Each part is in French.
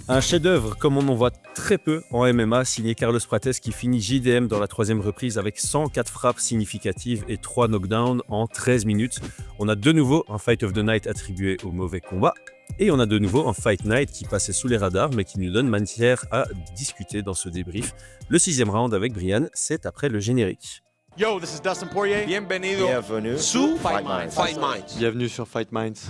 Un chef-d'œuvre comme on en voit très peu en MMA, signé Carlos Prates qui finit JDM dans la troisième reprise avec 104 frappes significatives et 3 knockdowns en 13 minutes. On a de nouveau un Fight of the Night attribué au mauvais combat. Et on a de nouveau un Fight Night qui passait sous les radars mais qui nous donne matière à discuter dans ce débrief. Le 6e round avec Brian, c'est après le générique. Yo, this is Dustin Poirier. Bienvenue Sous Fight Minds. Fight Minds. Bienvenue sur Fight Minds.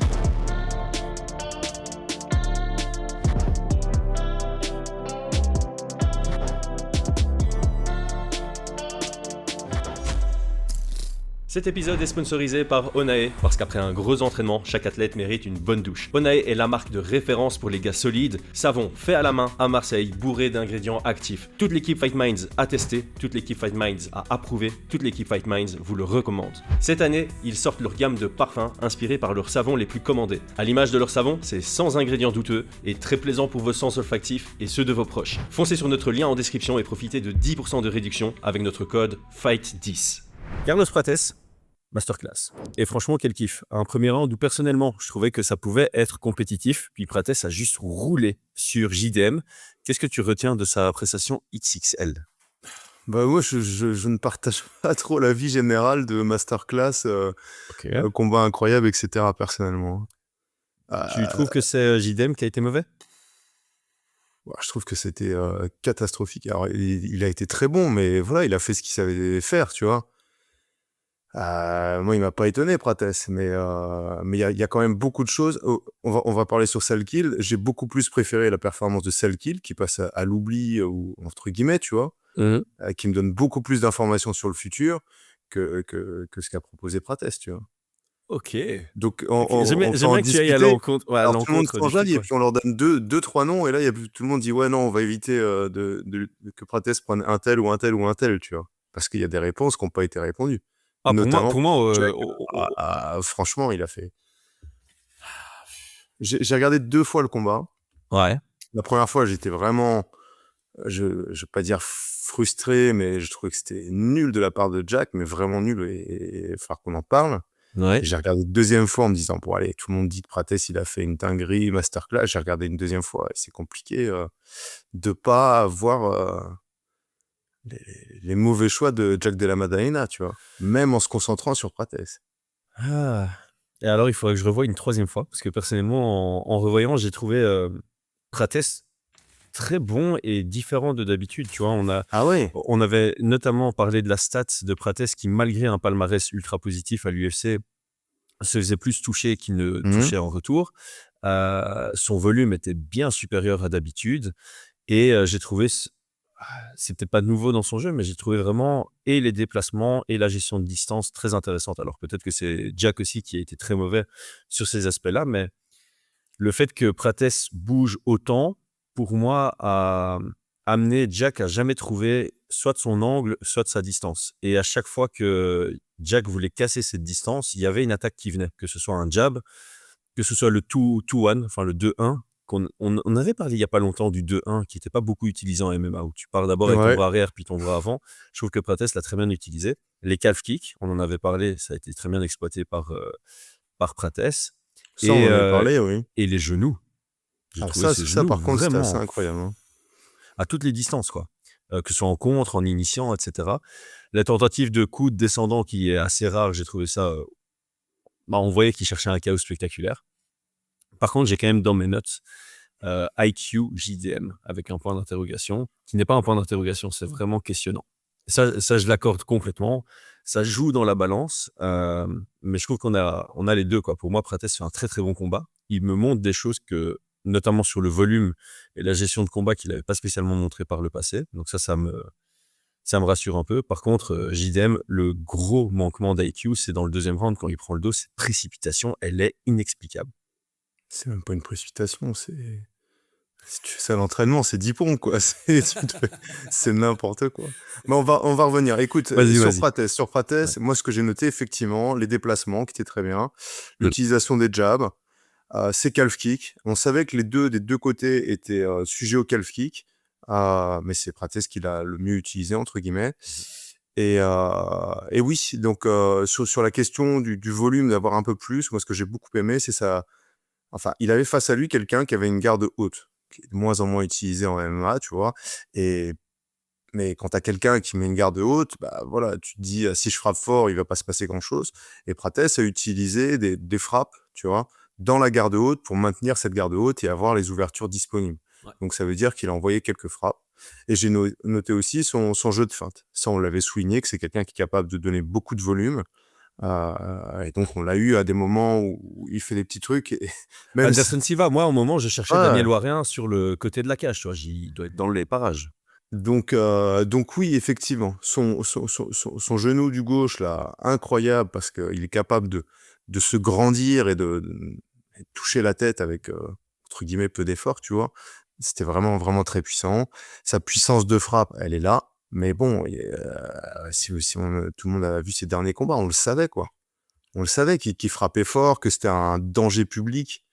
Cet épisode est sponsorisé par Onae, parce qu'après un gros entraînement, chaque athlète mérite une bonne douche. Onae est la marque de référence pour les gars solides, savon fait à la main à Marseille, bourré d'ingrédients actifs. Toute l'équipe Fight Minds a testé, toute l'équipe Fight Minds a approuvé, toute l'équipe Fight Minds vous le recommande. Cette année, ils sortent leur gamme de parfums inspirés par leurs savons les plus commandés. À l'image de leur savon, c'est sans ingrédients douteux et très plaisant pour vos sens olfactifs et ceux de vos proches. Foncez sur notre lien en description et profitez de 10% de réduction avec notre code FIGHT10. Carlos Prates, masterclass. Et franchement, quel kiff. Un premier round où personnellement, je trouvais que ça pouvait être compétitif, puis Prates a juste roulé sur JDM. Qu'est-ce que tu retiens de sa prestation XXL ? Bah moi, je ne partage pas trop l'avis général de masterclass, combat incroyable, etc. personnellement. Tu trouves que c'est JDM qui a été mauvais ? Je trouve que c'était catastrophique. Alors, il a été très bon, mais voilà, il a fait ce qu'il savait faire, tu vois. Moi, il m'a pas étonné, Prates, mais il y a quand même beaucoup de choses. On va parler sur Cell Kill. J'ai beaucoup plus préféré la performance de Cell Kill, qui passe à l'oubli, ou entre guillemets, tu vois, qui me donne beaucoup plus d'informations sur le futur que ce qu'a proposé Prates, tu vois. Ok. Donc, J'aimerais que tu ailles à l'encontre. Ouais, alors, tout le monde s'enjaille, et puis on leur donne deux, trois noms, et là, tout le monde dit, ouais, non, on va éviter que Prates prenne un tel ou un tel ou un tel, tu vois. Parce qu'il y a des réponses qui n'ont pas été répondues. Pour moi, franchement, il a fait. J'ai regardé 2 fois le combat. Ouais. La première fois, j'étais vraiment, je vais pas dire frustré, mais je trouvais que c'était nul de la part de Jack, mais vraiment nul, et il va falloir qu'on en parle. Ouais. Et j'ai regardé une deuxième fois en me disant, bon allez, tout le monde dit que Prates, il a fait une dinguerie, masterclass. J'ai regardé une deuxième fois, et c'est compliqué de pas voir les mauvais choix de Jack Della Maddalena, tu vois, même en se concentrant sur Prates. Et alors, il faudrait que je revoie une troisième fois, parce que personnellement, en revoyant, j'ai trouvé Prates très bon et différent de d'habitude, tu vois. On avait notamment parlé de la stat de Prates qui, malgré un palmarès ultra positif à l'UFC, se faisait plus toucher qu'il ne touchait en retour. Son volume était bien supérieur à d'habitude, et j'ai trouvé... C'est peut-être pas nouveau dans son jeu, mais j'ai trouvé vraiment et les déplacements et la gestion de distance très intéressante. Alors peut-être que c'est Jack aussi qui a été très mauvais sur ces aspects-là, mais le fait que Prates bouge autant, pour moi, a amené Jack à jamais trouver soit de son angle, soit de sa distance. Et à chaque fois que Jack voulait casser cette distance, il y avait une attaque qui venait, que ce soit un jab, que ce soit le 2-1, enfin le 2-1, on avait parlé il n'y a pas longtemps du 2-1 qui n'était pas beaucoup utilisé en MMA, où tu pars d'abord avec ton bras arrière puis ton bras avant. Je trouve que Prates l'a très bien utilisé. Les calf kicks, on en avait parlé, ça a été très bien exploité par Prates. Ça, on en avait parlé, oui. Et les genoux. Ça, par contre, c'était assez incroyable. Hein. À toutes les distances, quoi. Que ce soit en contre, en initiant, etc. La tentative de coude descendant qui est assez rare, j'ai trouvé ça... on voyait qu'il cherchait un chaos spectaculaire. Par contre, j'ai quand même dans mes notes IQ JDM avec un point d'interrogation, qui n'est pas un point d'interrogation, c'est vraiment questionnant. Ça je l'accorde complètement. Ça joue dans la balance, mais je trouve qu'on a les deux, quoi. Pour moi, Prates fait un très très bon combat. Il me montre des choses que, notamment sur le volume et la gestion de combat, qu'il n'avait pas spécialement montré par le passé. Donc ça me rassure un peu. Par contre, JDM, le gros manquement d'IQ, c'est dans le deuxième round, quand il prend le dos, cette précipitation, elle est inexplicable. C'est même pas une précipitation, si tu fais ça à l'entraînement, c'est 10 ponts, quoi. C'est n'importe quoi. Mais on va revenir. Écoute, sur Prates, moi, ce que j'ai noté, effectivement, les déplacements qui étaient très bien, l'utilisation des jabs, ses calf kicks. On savait que des deux côtés étaient sujets au calf kick, mais c'est Prates qui l'a le mieux utilisé, entre guillemets. Et oui, donc sur la question du volume, d'avoir un peu plus, moi, ce que j'ai beaucoup aimé, c'est ça. Enfin, il avait face à lui quelqu'un qui avait une garde haute, qui est de moins en moins utilisé en MMA, tu vois. Mais quand tu as quelqu'un qui met une garde haute, bah voilà, tu te dis, si je frappe fort, il va pas se passer grand-chose. Et Prates a utilisé des frappes, tu vois, dans la garde haute pour maintenir cette garde haute et avoir les ouvertures disponibles. Ouais. Donc ça veut dire qu'il a envoyé quelques frappes. Et j'ai noté aussi son jeu de feinte. Ça, on l'avait souligné, que c'est quelqu'un qui est capable de donner beaucoup de volume. Et donc, on l'a eu à des moments où il fait des petits trucs. Et même Anderson Silva, moi, au moment, je cherchais Ouais. Daniel Warien sur le côté de la cage, tu vois. Il doit être dans les parages. Donc oui, effectivement, son genou du gauche, là, incroyable, parce qu'il est capable de se grandir et de toucher la tête avec, entre guillemets, peu d'effort, tu vois. C'était vraiment, vraiment très puissant. Sa puissance de frappe, elle est là. Mais bon, si tout le monde a vu ses derniers combats, on le savait, quoi. On le savait qu'il frappait fort, que c'était un danger public,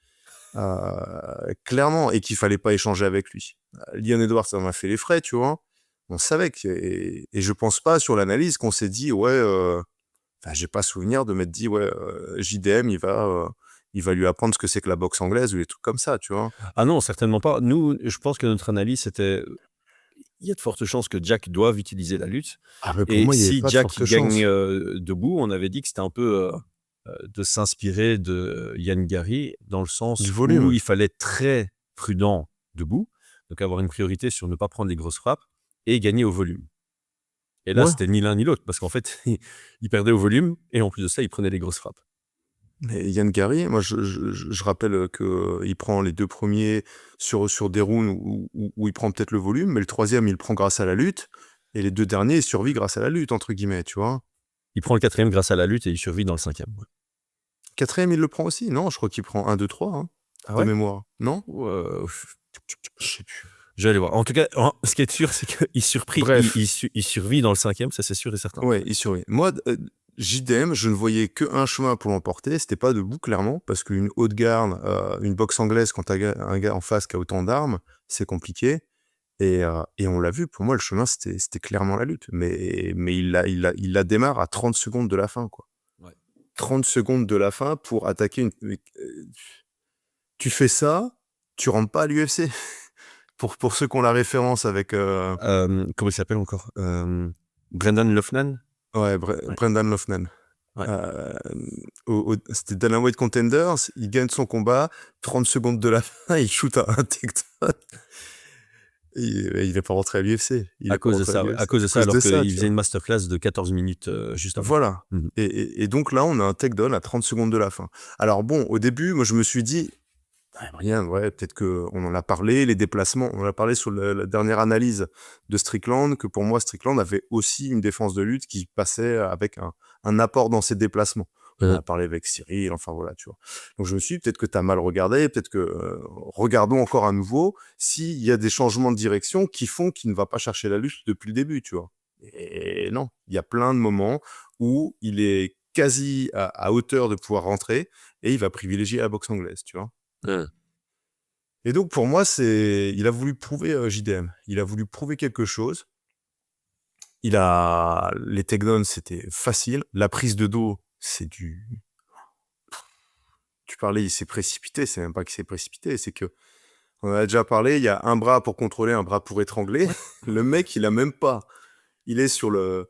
clairement, et qu'il fallait pas échanger avec lui. Leon Edwards, ça m'a fait les frais, tu vois. On savait que, et je pense pas sur l'analyse qu'on s'est dit, ouais, enfin, j'ai pas souvenir de m'être dit, ouais, JDM, il va lui apprendre ce que c'est que la boxe anglaise ou des trucs comme ça, tu vois. Ah non, certainement pas. Nous, je pense que notre analyse, c'était... Il y a de fortes chances que Jack doive utiliser la lutte. Ah, mais pour Et moi, il y avait si pas de Jack forte gagne chance. debout, on avait dit que c'était un peu de s'inspirer de Yann Gary, dans le sens Du où volume. il fallait être très prudent debout, donc avoir une priorité sur ne pas prendre les grosses frappes et gagner au volume. Et là, Ouais. c'était ni l'un ni l'autre, parce qu'en fait, il perdait au volume et en plus de ça, il prenait les grosses frappes. Mais Yann Gary, moi, je rappelle que il prend les 2 premiers sur des rounds où il prend peut-être le volume, mais le 3e, il le prend grâce à la lutte, et les 2 derniers, il survit grâce à la lutte, entre guillemets, tu vois. Il prend le 4e grâce à la lutte et il survit dans le 5e. 4e, il le prend aussi? Non, je crois qu'il prend 1, 2, 3, hein, Ah de ouais? mémoire. Non? Je sais plus. Je vais aller voir. En tout cas, ce qui est sûr, c'est qu'il Bref. il survit dans le 5e, ça c'est sûr et certain. Ouais, il survit. Moi, JDM, je ne voyais qu'un chemin pour l'emporter, c'était pas debout, clairement, parce qu'une haute garde, une boxe anglaise, quand tu as un gars en face qui a autant d'armes, c'est compliqué. Et on l'a vu, pour moi, le chemin, c'était clairement la lutte. Mais il la démarre à 30 secondes de la fin, quoi. Ouais. 30 secondes de la fin pour attaquer une... tu fais ça, tu rentres pas à l'UFC. Pour ceux qui ont la référence avec... Comment il s'appelle encore Brendan Loughnane. Ouais, Brendan Loughnane. Ouais. C'était Dana White Contenders, il gagne son combat, 30 secondes de la fin, il shoot à un takedown. Il n'est pas rentré à l'UFC. À cause de ça, alors qu'il faisait une masterclass de 14 minutes juste avant. Voilà. Et donc là, on a un takedown à 30 secondes de la fin. Alors bon, au début, moi, je me suis dit, rien, ouais, peut-être qu'on en a parlé, les déplacements, on en a parlé sur la dernière analyse de Strickland, que pour moi, Strickland avait aussi une défense de lutte qui passait avec un apport dans ses déplacements. On a parlé avec Cyril, enfin voilà, tu vois. Donc je me suis dit, peut-être que tu as mal regardé, peut-être que regardons encore à nouveau s'il y a des changements de direction qui font qu'il ne va pas chercher la lutte depuis le début, tu vois. Et non, il y a plein de moments où il est quasi à hauteur de pouvoir rentrer et il va privilégier la boxe anglaise, tu vois. Et donc pour moi, il a voulu prouver JDM. Il a voulu prouver quelque chose. Les takedowns, c'était facile. La prise de dos, c'est du... Tu parlais, il s'est précipité. C'est même pas qu'il s'est précipité, c'est que on en a déjà parlé. Il y a un bras pour contrôler, un bras pour étrangler. Le mec, il a même pas. Il est sur le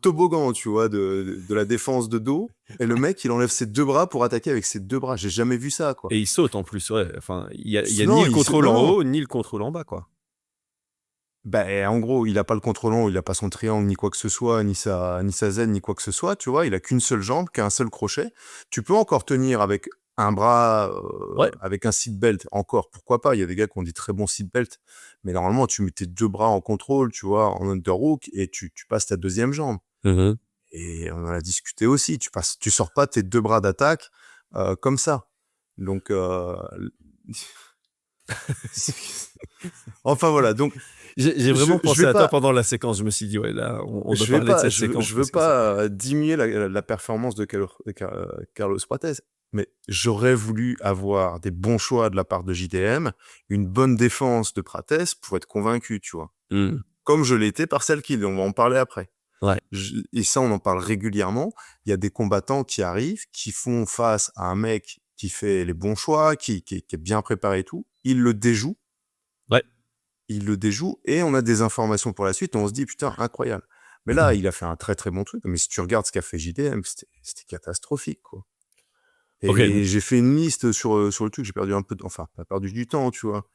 toboggan, tu vois, de la défense de dos. Et le mec, il enlève ses 2 bras pour attaquer avec ses 2 bras. J'ai jamais vu ça, quoi. Et il saute en plus, ouais. Enfin, il y a ni le contrôle en haut, ni le contrôle en bas, quoi. Ben, en gros, il a pas le contrôle en haut, il a pas son triangle, ni quoi que ce soit, ni sa zen, ni quoi que ce soit, tu vois. Il a qu'une seule jambe, qu'un seul crochet. Tu peux encore tenir avec un bras, Ouais. avec un seatbelt, encore, pourquoi pas. Il y a des gars qui ont des très bons seatbelts. Mais normalement, tu mets tes 2 bras en contrôle, tu vois, en underhook, et tu passes ta 2e jambe. Et on en a discuté aussi. Tu sors pas tes 2 bras d'attaque comme ça. Donc, enfin voilà. Donc, j'ai vraiment pensé à toi pendant la séquence. Je me suis dit, ouais, là, on doit parler de cette séquence. Je veux pas diminuer la performance de Carlos Prates, mais j'aurais voulu avoir des bons choix de la part de JDM, une bonne défense de Prates pour être convaincu, tu vois. Comme je l'étais par celle qui, on va en parler après. Ouais. Et ça, on en parle régulièrement. Il y a des combattants qui arrivent, qui font face à un mec qui fait les bons choix, qui est bien préparé et tout. Il le déjoue. il le déjoue et on a des informations pour la suite. On se dit, putain, incroyable. Mais là, il a fait un très très bon truc. Mais si tu regardes ce qu'a fait JDM, c'était catastrophique, quoi. Ok. Et j'ai fait une liste sur le truc. J'ai perdu un peu, enfin, pas perdu du temps, tu vois.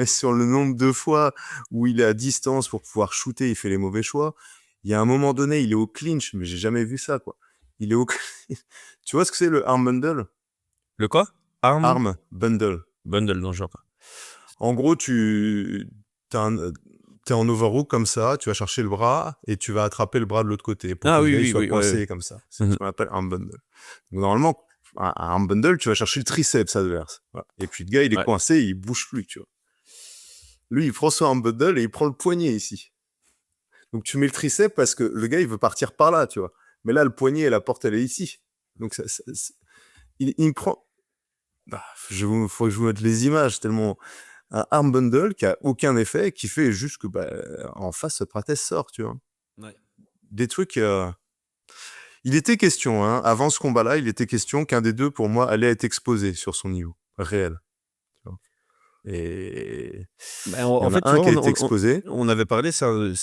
Sur le nombre de fois où il est à distance pour pouvoir shooter, il fait les mauvais choix. Il y a un moment donné, il est au clinch, mais j'ai jamais vu ça, quoi. Il est au Tu vois ce que c'est le arm bundle? Le quoi? Arm bundle. Bundle, non, je vois pas. En gros, t'es en overhook comme ça, tu vas chercher le bras et tu vas attraper le bras de l'autre côté pour que le gars il soit coincé comme ça. C'est ce qu'on appelle arm bundle. Donc, normalement, un arm bundle, tu vas chercher le triceps adverse. Voilà. Et puis le gars, il est coincé, il bouge plus, tu vois. Lui, il prend son arm bundle et il prend le poignet ici. Donc tu mets le triceps parce que le gars, il veut partir par là, tu vois. Mais là, le poignet et la porte, elle est ici. Donc il me prend... faut que je vous mette les images, tellement... Un arm bundle qui a aucun effet, qui fait juste que en face, Prates sort, tu vois. Ouais. Des trucs... Il était question, hein, avant ce combat-là, il était question qu'un des deux, pour moi, allait être exposé sur son niveau réel. Tu vois. Et en fait, un qui a été exposé. On avait parlé, ça, je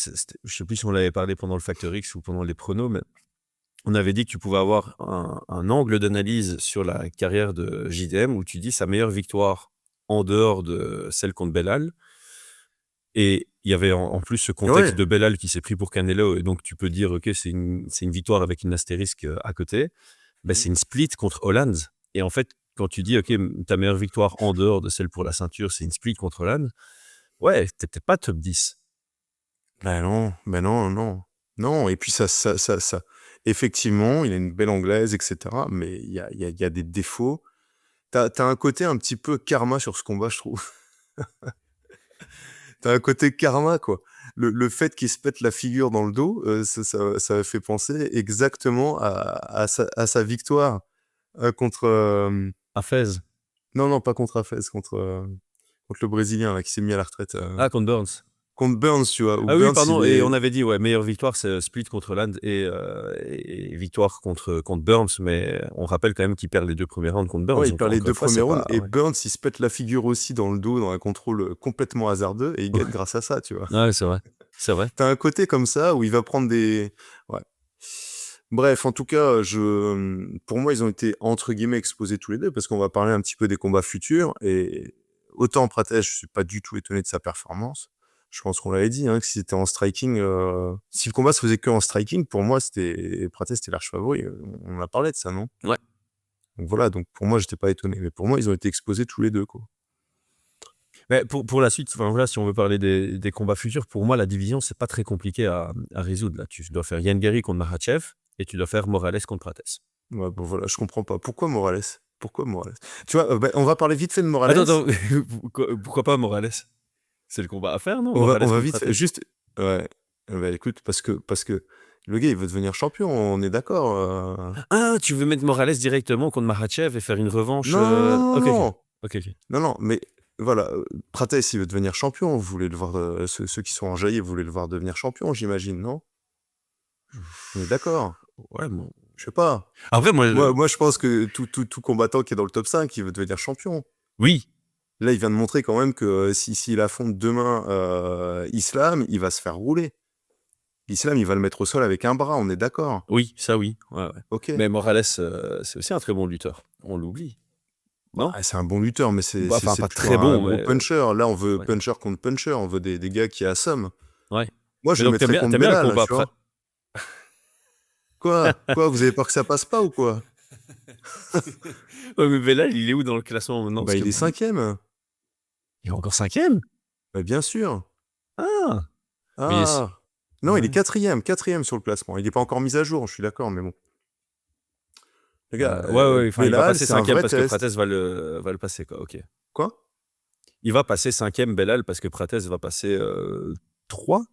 sais plus si on l'avait parlé pendant le Factor X ou pendant les pronos, mais on avait dit que tu pouvais avoir un angle d'analyse sur la carrière de JDM où tu dis sa meilleure victoire en dehors de celle contre Belal. Et il y avait en plus ce contexte de Belal qui s'est pris pour Canelo, et donc tu peux dire, ok, c'est une victoire avec une astérisque à côté. C'est une split contre Holland. Et en fait, quand tu dis, ok, ta meilleure victoire en dehors de celle pour la ceinture, c'est une split contre Holland, ouais, t'étais pas top 10. Non. Et puis ça. Effectivement, il a une belle anglaise, etc. Mais il y a des défauts. T'as un côté un petit peu karma sur ce combat, je trouve. T'as un côté karma, quoi. Le fait qu'il se pète la figure dans le dos, ça fait penser exactement à sa victoire contre... Hafez. Non, pas contre Hafez, contre le Brésilien là, qui s'est mis à la retraite. Contre Burns. Contre Burns, tu vois. Oui, pardon, et on avait dit, meilleure victoire, c'est split contre Land et victoire contre Burns, mais on rappelle quand même qu'il perd les 2 premiers rounds contre Burns. Ouais, il perd les 2 premiers rounds, et Burns, il se pète la figure aussi dans le dos, dans un contrôle complètement hasardeux, et il gagne grâce à ça, tu vois. Ouais, c'est vrai. T'as un côté comme ça, où il va prendre des... Ouais. Bref, en tout cas, pour moi, ils ont été, entre guillemets, exposés tous les deux, parce qu'on va parler un petit peu des combats futurs, et autant Prates, je suis pas du tout étonné de sa performance. Je pense qu'on l'avait dit, hein, que si c'était en striking, si le combat se faisait que en striking, pour moi, Prates, c'était l'arch favori. On a parlé de ça, non? Ouais. Donc voilà, donc pour moi, j'étais pas étonné. Mais pour moi, ils ont été exposés tous les deux, quoi. Mais pour la suite, voilà, si on veut parler des combats futurs, pour moi, la division, c'est pas très compliqué à résoudre. Là, tu dois faire Yann Gary contre Makhachev et tu dois faire Morales contre Prates. Ouais, bon voilà, je comprends pas. Pourquoi Morales? Tu vois, on va parler vite fait de Morales. Attends, pourquoi pas Morales? C'est le combat à faire, non? On va vite fait, juste... Ouais, écoute, parce que le gars, il veut devenir champion, on est d'accord. Tu veux mettre Morales directement contre Makhachev et faire une revanche? Non. Ok. Non, mais voilà, Prates, il veut devenir champion. Vous voulez le voir, ceux qui sont enjaillés, vous voulez le voir devenir champion, j'imagine, non? On est d'accord. Ouais, bon. Je sais pas. Après, moi, je pense que tout combattant qui est dans le top 5, il veut devenir champion. Oui. Là, il vient de montrer quand même que s'il affronte demain Islam, il va se faire rouler. Islam, il va le mettre au sol avec un bras, on est d'accord? Oui, ça oui. Ouais. Ok. Mais Morales, c'est aussi un très bon lutteur. On l'oublie. Non? C'est un bon lutteur, mais c'est pas très bon, un gros puncher. Là, on veut puncher contre puncher, on veut des gars qui assomment. Ouais. Moi, je le mettrais contre Belal, tu vois. Quoi, vous avez peur que ça passe pas ou quoi? Ouais, mais Belal, il est où dans le classement maintenant? Il est 5e. Il est encore 5e? Bien sûr. Ah. Non, il est 4e sur le classement. Il n'est pas encore mis à jour, je suis d'accord, mais bon. Les gars, il va passer 5e parce que Prates va le passer, quoi. Ok. Quoi? Il va passer 5e, Belal, parce que Prates va passer 3?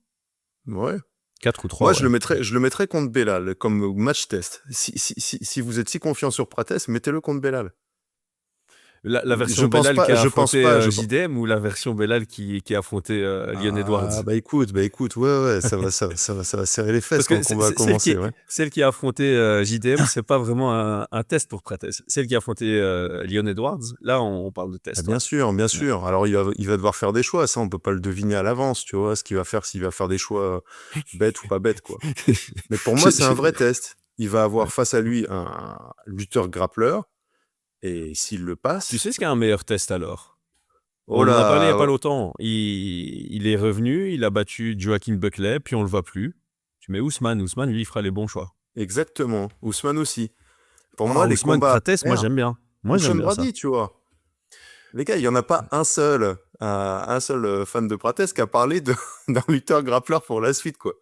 Ouais. 4 ou 3. Moi, je le mettrais contre Belal comme match test. Si vous êtes si confiant sur Prates, mettez-le contre Belal. La version Je pense Belal pas, qui a je pense affronté pas. JDM ou la version Belal qui a affronté Leon Edwards? Bah écoute, ouais, ça va serrer les fesses Parce que quand le combat va commencer, ouais. celle qui a affronté JDM, c'est pas vraiment un test pour Prates. Celle qui a affronté Leon Edwards, là, on parle de Ah, test. bien sûr, bien sûr. Alors il va devoir faire des choix, ça on peut pas le deviner à l'avance, tu vois, ce qu'il va faire, s'il va faire des choix bêtes ou pas bêtes, quoi. Mais pour moi, c'est un vrai test. Il va avoir face à lui un lutteur grappleur, et s'il le Tu passe, sais ce qu'est un meilleur test alors? oh On en a parlé il y a là, pas longtemps. Il est revenu, il a battu Joaquin Buckley, puis on le voit plus. Tu mets Ousmane, lui, il fera les bons choix. exactement. Ousmane aussi. Pour moi, Ah, les Ousmane combats à Prates, moi faire, j'aime bien. Moi ou j'aime Sean bien ça. Brady, tu vois. Les gars, il y en a pas un seul fan de Prates qui a parlé d'un lutteur grappleur pour la suite, quoi.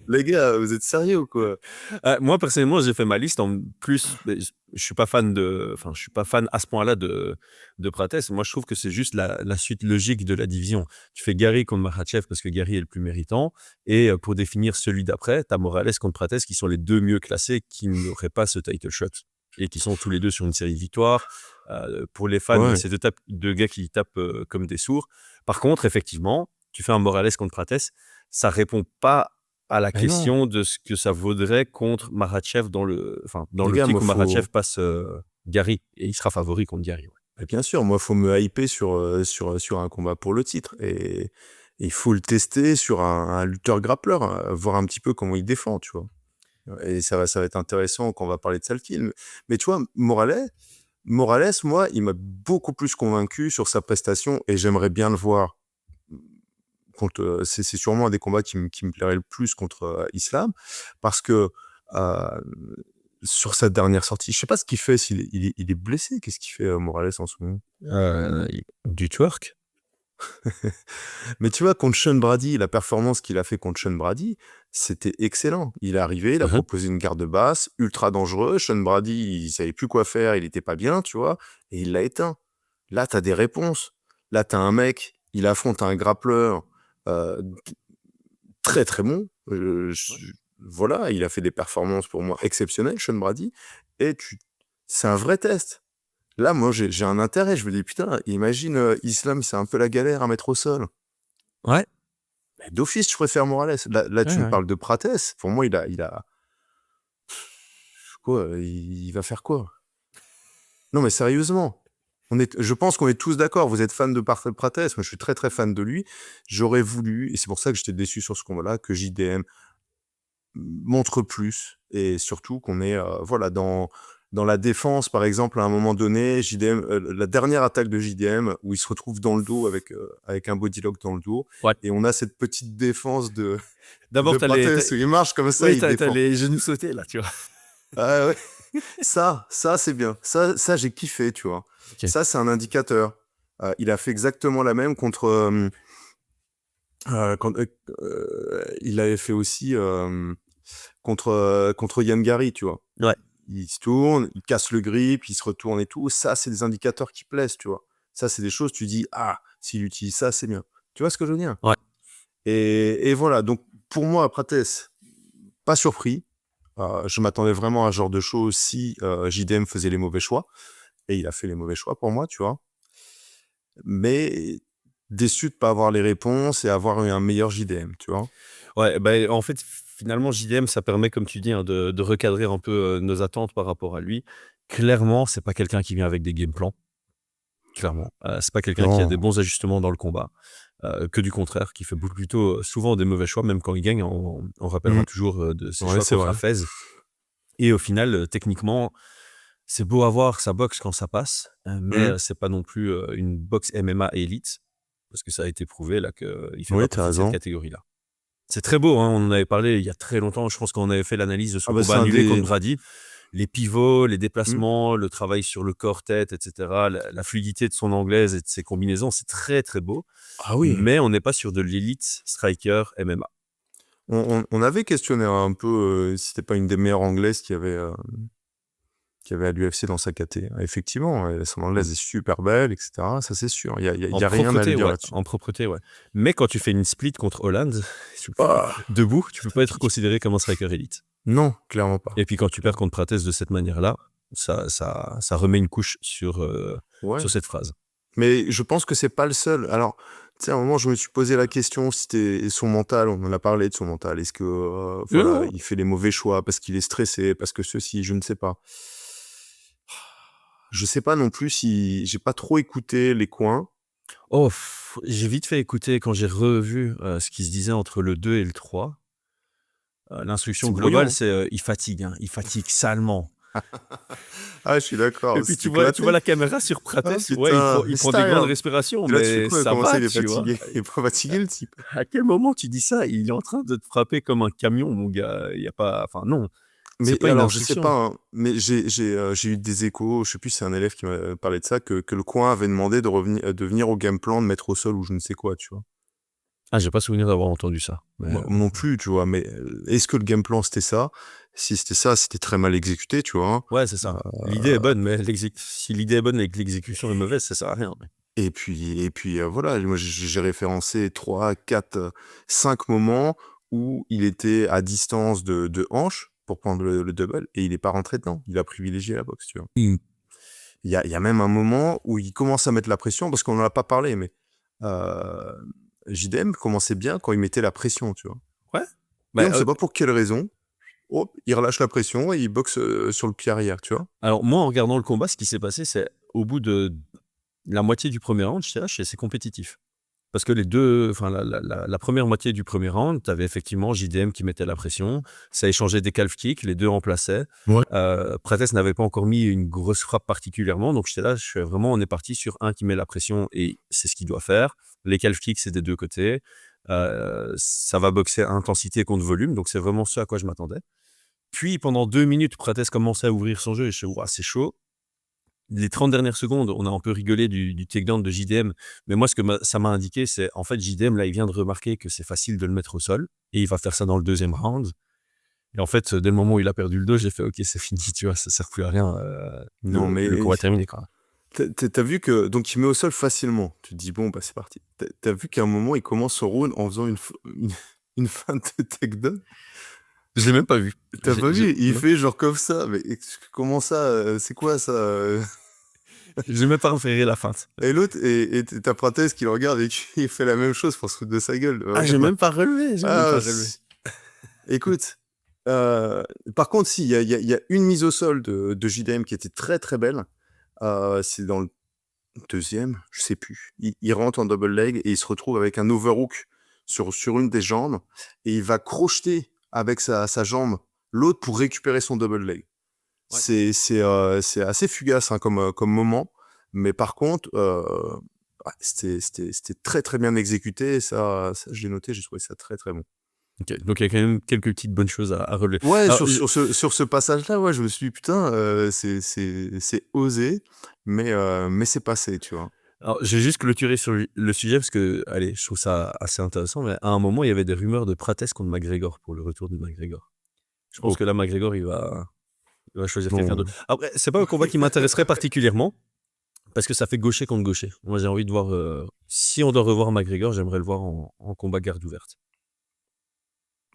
Les gars, vous êtes sérieux ou quoi? Moi personnellement, j'ai fait ma liste en plus. Je suis pas fan je suis pas fan à ce point-là de Prates. Moi, je trouve que c'est juste la suite logique de la division. Tu fais Gary contre Makhachev parce que Gary est le plus méritant, et pour définir celui d'après, t'as Morales contre Prates qui sont les deux mieux classés qui n'auraient pas ce title shot et qui sont tous les deux sur une série de victoires. Pour les fans, Ouais. c'est deux gars qui tapent comme des sourds. Par contre, effectivement, tu fais un Morales contre Prates, ça répond pas à la Mais non, question de ce que ça vaudrait contre Makhachev dans les gars, l'optique moi, où Makhachev faut. passe Gary, et il sera favori contre Gary. Ouais. Mais bien sûr, moi, faut me hyper sur un combat pour le titre. Et il faut le tester sur un lutteur grappleur, voir un petit peu comment il défend, tu vois. Et ça va être intéressant quand on va parler de ça le film. Mais tu vois, Morales, moi, il m'a beaucoup plus convaincu sur sa prestation, et j'aimerais bien le voir. C'est sûrement un des combats qui me plairait le plus contre Islam, parce que sur sa dernière sortie, je sais pas ce qu'il fait, il est blessé, qu'est-ce qu'il fait Morales en ce moment? Du twerk. Mais tu vois, contre Sean Brady, la performance qu'il a fait contre Sean Brady, c'était excellent. Il est arrivé, il a proposé une garde basse, ultra dangereux. Sean Brady, il savait plus quoi faire, il était pas bien, tu vois, et il l'a éteint. Là, t'as des réponses. Là, t'as un mec, il affronte un grappleur euh, très très bon. Voilà, il a fait des performances pour moi exceptionnelles, Sean Brady, et c'est un vrai test. Là, moi, j'ai un intérêt. Je me dis, putain, imagine, Islam, c'est un peu la galère à mettre au sol. Ouais. Mais d'office, je préfère Morales. Là, tu me parles de Prates. Pour moi, il a... Quoi? Il va faire quoi? Non, mais sérieusement. Je pense qu'on est tous d'accord. Vous êtes fan de Prates. Moi, je suis très, très fan de lui. J'aurais voulu, et c'est pour ça que j'étais déçu sur ce combat-là, que JDM montre plus. Et surtout qu'on est, voilà, dans la défense, par exemple, à un moment donné, JDM, la dernière attaque de JDM, où il se retrouve dans le dos avec un bodylock dans le dos, et on a cette petite défense de Prates où il marche comme ça, il t'as défend. les genoux sautés là, tu vois. Ah ouais. Ça c'est bien. Ça j'ai kiffé, tu vois. Okay. Ça, c'est un indicateur. Il a fait exactement la même contre... il avait fait aussi contre Yann Gary, tu vois. Ouais. Il se tourne, il casse le grip, il se retourne et tout. Ça, c'est des indicateurs qui plaisent, tu vois. Ça, c'est des choses, tu dis, ah, s'il utilise ça, c'est bien. Tu vois ce que je veux dire? Ouais. Et voilà, donc pour moi, Prates, pas surpris. Je m'attendais vraiment à ce genre de choses si JDM faisait les mauvais choix. Et il a fait les mauvais choix pour moi, tu vois. Mais déçu de pas avoir les réponses et avoir eu un meilleur JDM, tu vois. Ouais, bah, en fait, finalement, JDM, ça permet, comme tu dis, hein, de recadrer un peu nos attentes par rapport à lui. Clairement, c'est pas quelqu'un qui vient avec des game plans. Clairement. C'est pas quelqu'un qui a des bons ajustements dans le combat. Que du contraire, qui fait plutôt souvent des mauvais choix, même quand il gagne. On rappellera toujours de ses choix contre Hafez. Et au final, techniquement, c'est beau avoir sa boxe quand ça passe, mais c'est pas non plus une boxe MMA élite, parce que ça a été prouvé là qu'il fait pas partie de cette catégorie-là. C'est très beau, hein, on en avait parlé il y a très longtemps, je pense qu'on avait fait l'analyse de son combat annulé contre Brady. Les pivots, les déplacements, le travail sur le corps-tête, etc., la fluidité de son anglaise et de ses combinaisons, c'est très très beau. Ah oui. Mais on n'est pas sur de l'élite striker MMA. On avait questionné un peu si c'était pas une des meilleures anglaises qu'il y avait à l'UFC dans sa caté. Effectivement, son anglaise est super belle, etc. Ça, c'est sûr. Il y a rien à dire là-dessus. En propreté, ouais. Mais quand tu fais une split contre Hollande, debout, tu peux pas être considéré comme un striker élite. Non, clairement pas. Et puis quand tu perds contre Prates de cette manière-là, ça remet une couche sur Ouais. cette phrase. Mais je pense que c'est pas le seul. Alors, tu sais, à un moment, je me suis posé la question si c'était son mental. On en a parlé de son mental. Est-ce que, voilà, Non. il fait les mauvais choix parce qu'il est stressé, parce que ceci, je ne sais pas. Je sais pas non plus si j'ai pas trop écouté les coins. Oh, j'ai vite fait écouter quand j'ai revu ce qui se disait entre le 2 et le 3. L'instruction C'est globale, brouillon. c'est il fatigue, il fatigue salement. Ah, je suis d'accord, Et puis c'est tu vois éclaté. la caméra sur Ah Prates, ouais, putain, il it's prend des grandes tired. respirations, Et là, tu fais mais quoi? ça Comment ça, va, il est tu vois. fatigué? Il est pas fatigué, le type? À quel moment tu dis ça? Il est en train de te frapper comme un camion, mon gars. Il y a pas, enfin non, c'est Mais pas une alors, je sais instruction. pas, hein, mais j'ai eu des échos, je sais plus si c'est un élève qui m'a parlé de ça, que le coin avait demandé de venir au game plan, de mettre au sol ou je ne sais quoi, tu vois? Ah, j'ai pas souvenir d'avoir entendu ça. Mais, Moi non plus, tu vois? Mais, est-ce que le game plan, c'était ça? Si c'était ça, c'était très mal exécuté, tu vois? ouais, c'est ça. L'idée est bonne, mais si l'idée est bonne et que l'exécution est mauvaise, ça sert à rien. Et puis, voilà, moi j'ai référencé 3, 4, 5 moments où il était à distance de hanche pour prendre le double et il est pas rentré dedans. Il a privilégié la boxe, tu vois? Mmh. Il y a même un moment où il commence à mettre la pression parce qu'on en a pas parlé, mais, heu, JDM commençait bien quand il mettait la pression, tu vois? Ouais. Et Bah, on sait pas pour quelle raison, hop, il relâche la pression et il boxe, sur le pied arrière, tu vois? alors moi, en regardant le combat, ce qui s'est passé, c'est au bout de la moitié du premier round, j'étais là, c'est compétitif. Parce que les deux, enfin la première moitié du premier round, tu avais effectivement JDM qui mettait la pression, ça échangeait des calf kicks, les deux remplaçaient. Ouais. Prates n'avait pas encore mis une grosse frappe particulièrement, donc j'étais là, vraiment, on est parti sur un qui met la pression et c'est ce qu'il doit faire. Les calf kicks, c'est des deux côtés. Ça va boxer à intensité contre volume, donc c'est vraiment ce à quoi je m'attendais. Puis pendant 2 minutes, Prates commençait à ouvrir son jeu et je suis c'est chaud. Les 30 dernières secondes, on a un peu rigolé du takedown de JDM, mais moi, ce que ça m'a indiqué, c'est en fait, JDM, là, il vient de remarquer que c'est facile de le mettre au sol et il va faire ça dans le deuxième round. Et en fait, dès le moment où il a perdu le dos, j'ai fait OK, c'est fini, tu vois, ça sert plus à rien. Non, Le mais combat est terminé, quoi. tu as vu que donc il met au sol facilement. Tu te dis: «Bon, bah, c'est parti». Tu as vu qu'à un moment, il commence son round en faisant une feinte de takedown? Je l'ai même pas vu. Tu as pas vu? Il Non, fait genre comme ça, mais comment ça, c'est quoi ça, j'ai même pas repéré la feinte. Et l'autre et tu as Prates qui le regarde et qui fait la même chose pour se foutre de sa gueule. Ah, j'ai Regarde là. même pas relevé, j'ai même Ah pas relevé. s Écoute, par contre si, il y a une mise au sol de JDM qui était très, très belle. C'est dans le deuxième, je sais plus. Il rentre en double leg et il se retrouve avec un overhook sur une des jambes et il va crocheter avec sa jambe l'autre pour récupérer son double leg. Ouais. C'est assez fugace, hein, comme moment, mais par contre, ouais, c'était très, très bien exécuté et ça je l'ai noté, j'ai trouvé ça très, très bon. OK, donc il y a quand même quelques petites bonnes choses à relever. Ouais, Alors, sur ce passage-là, ouais, je me suis dit: «Putain, c'est osé, mais c'est passé», tu vois? j'ai juste clôturé sur le sujet parce que, allez, je trouve ça assez intéressant, mais à un moment, il y avait des rumeurs de Prates contre McGregor pour le retour de McGregor. Je pense Oh que là, McGregor, il va choisir quelqu'un non. d'autre. Après, c'est pas un combat qui m'intéresserait particulièrement parce que ça fait gaucher contre gaucher. Moi, j'ai envie de voir, si on doit revoir McGregor, j'aimerais le voir en combat garde ouverte.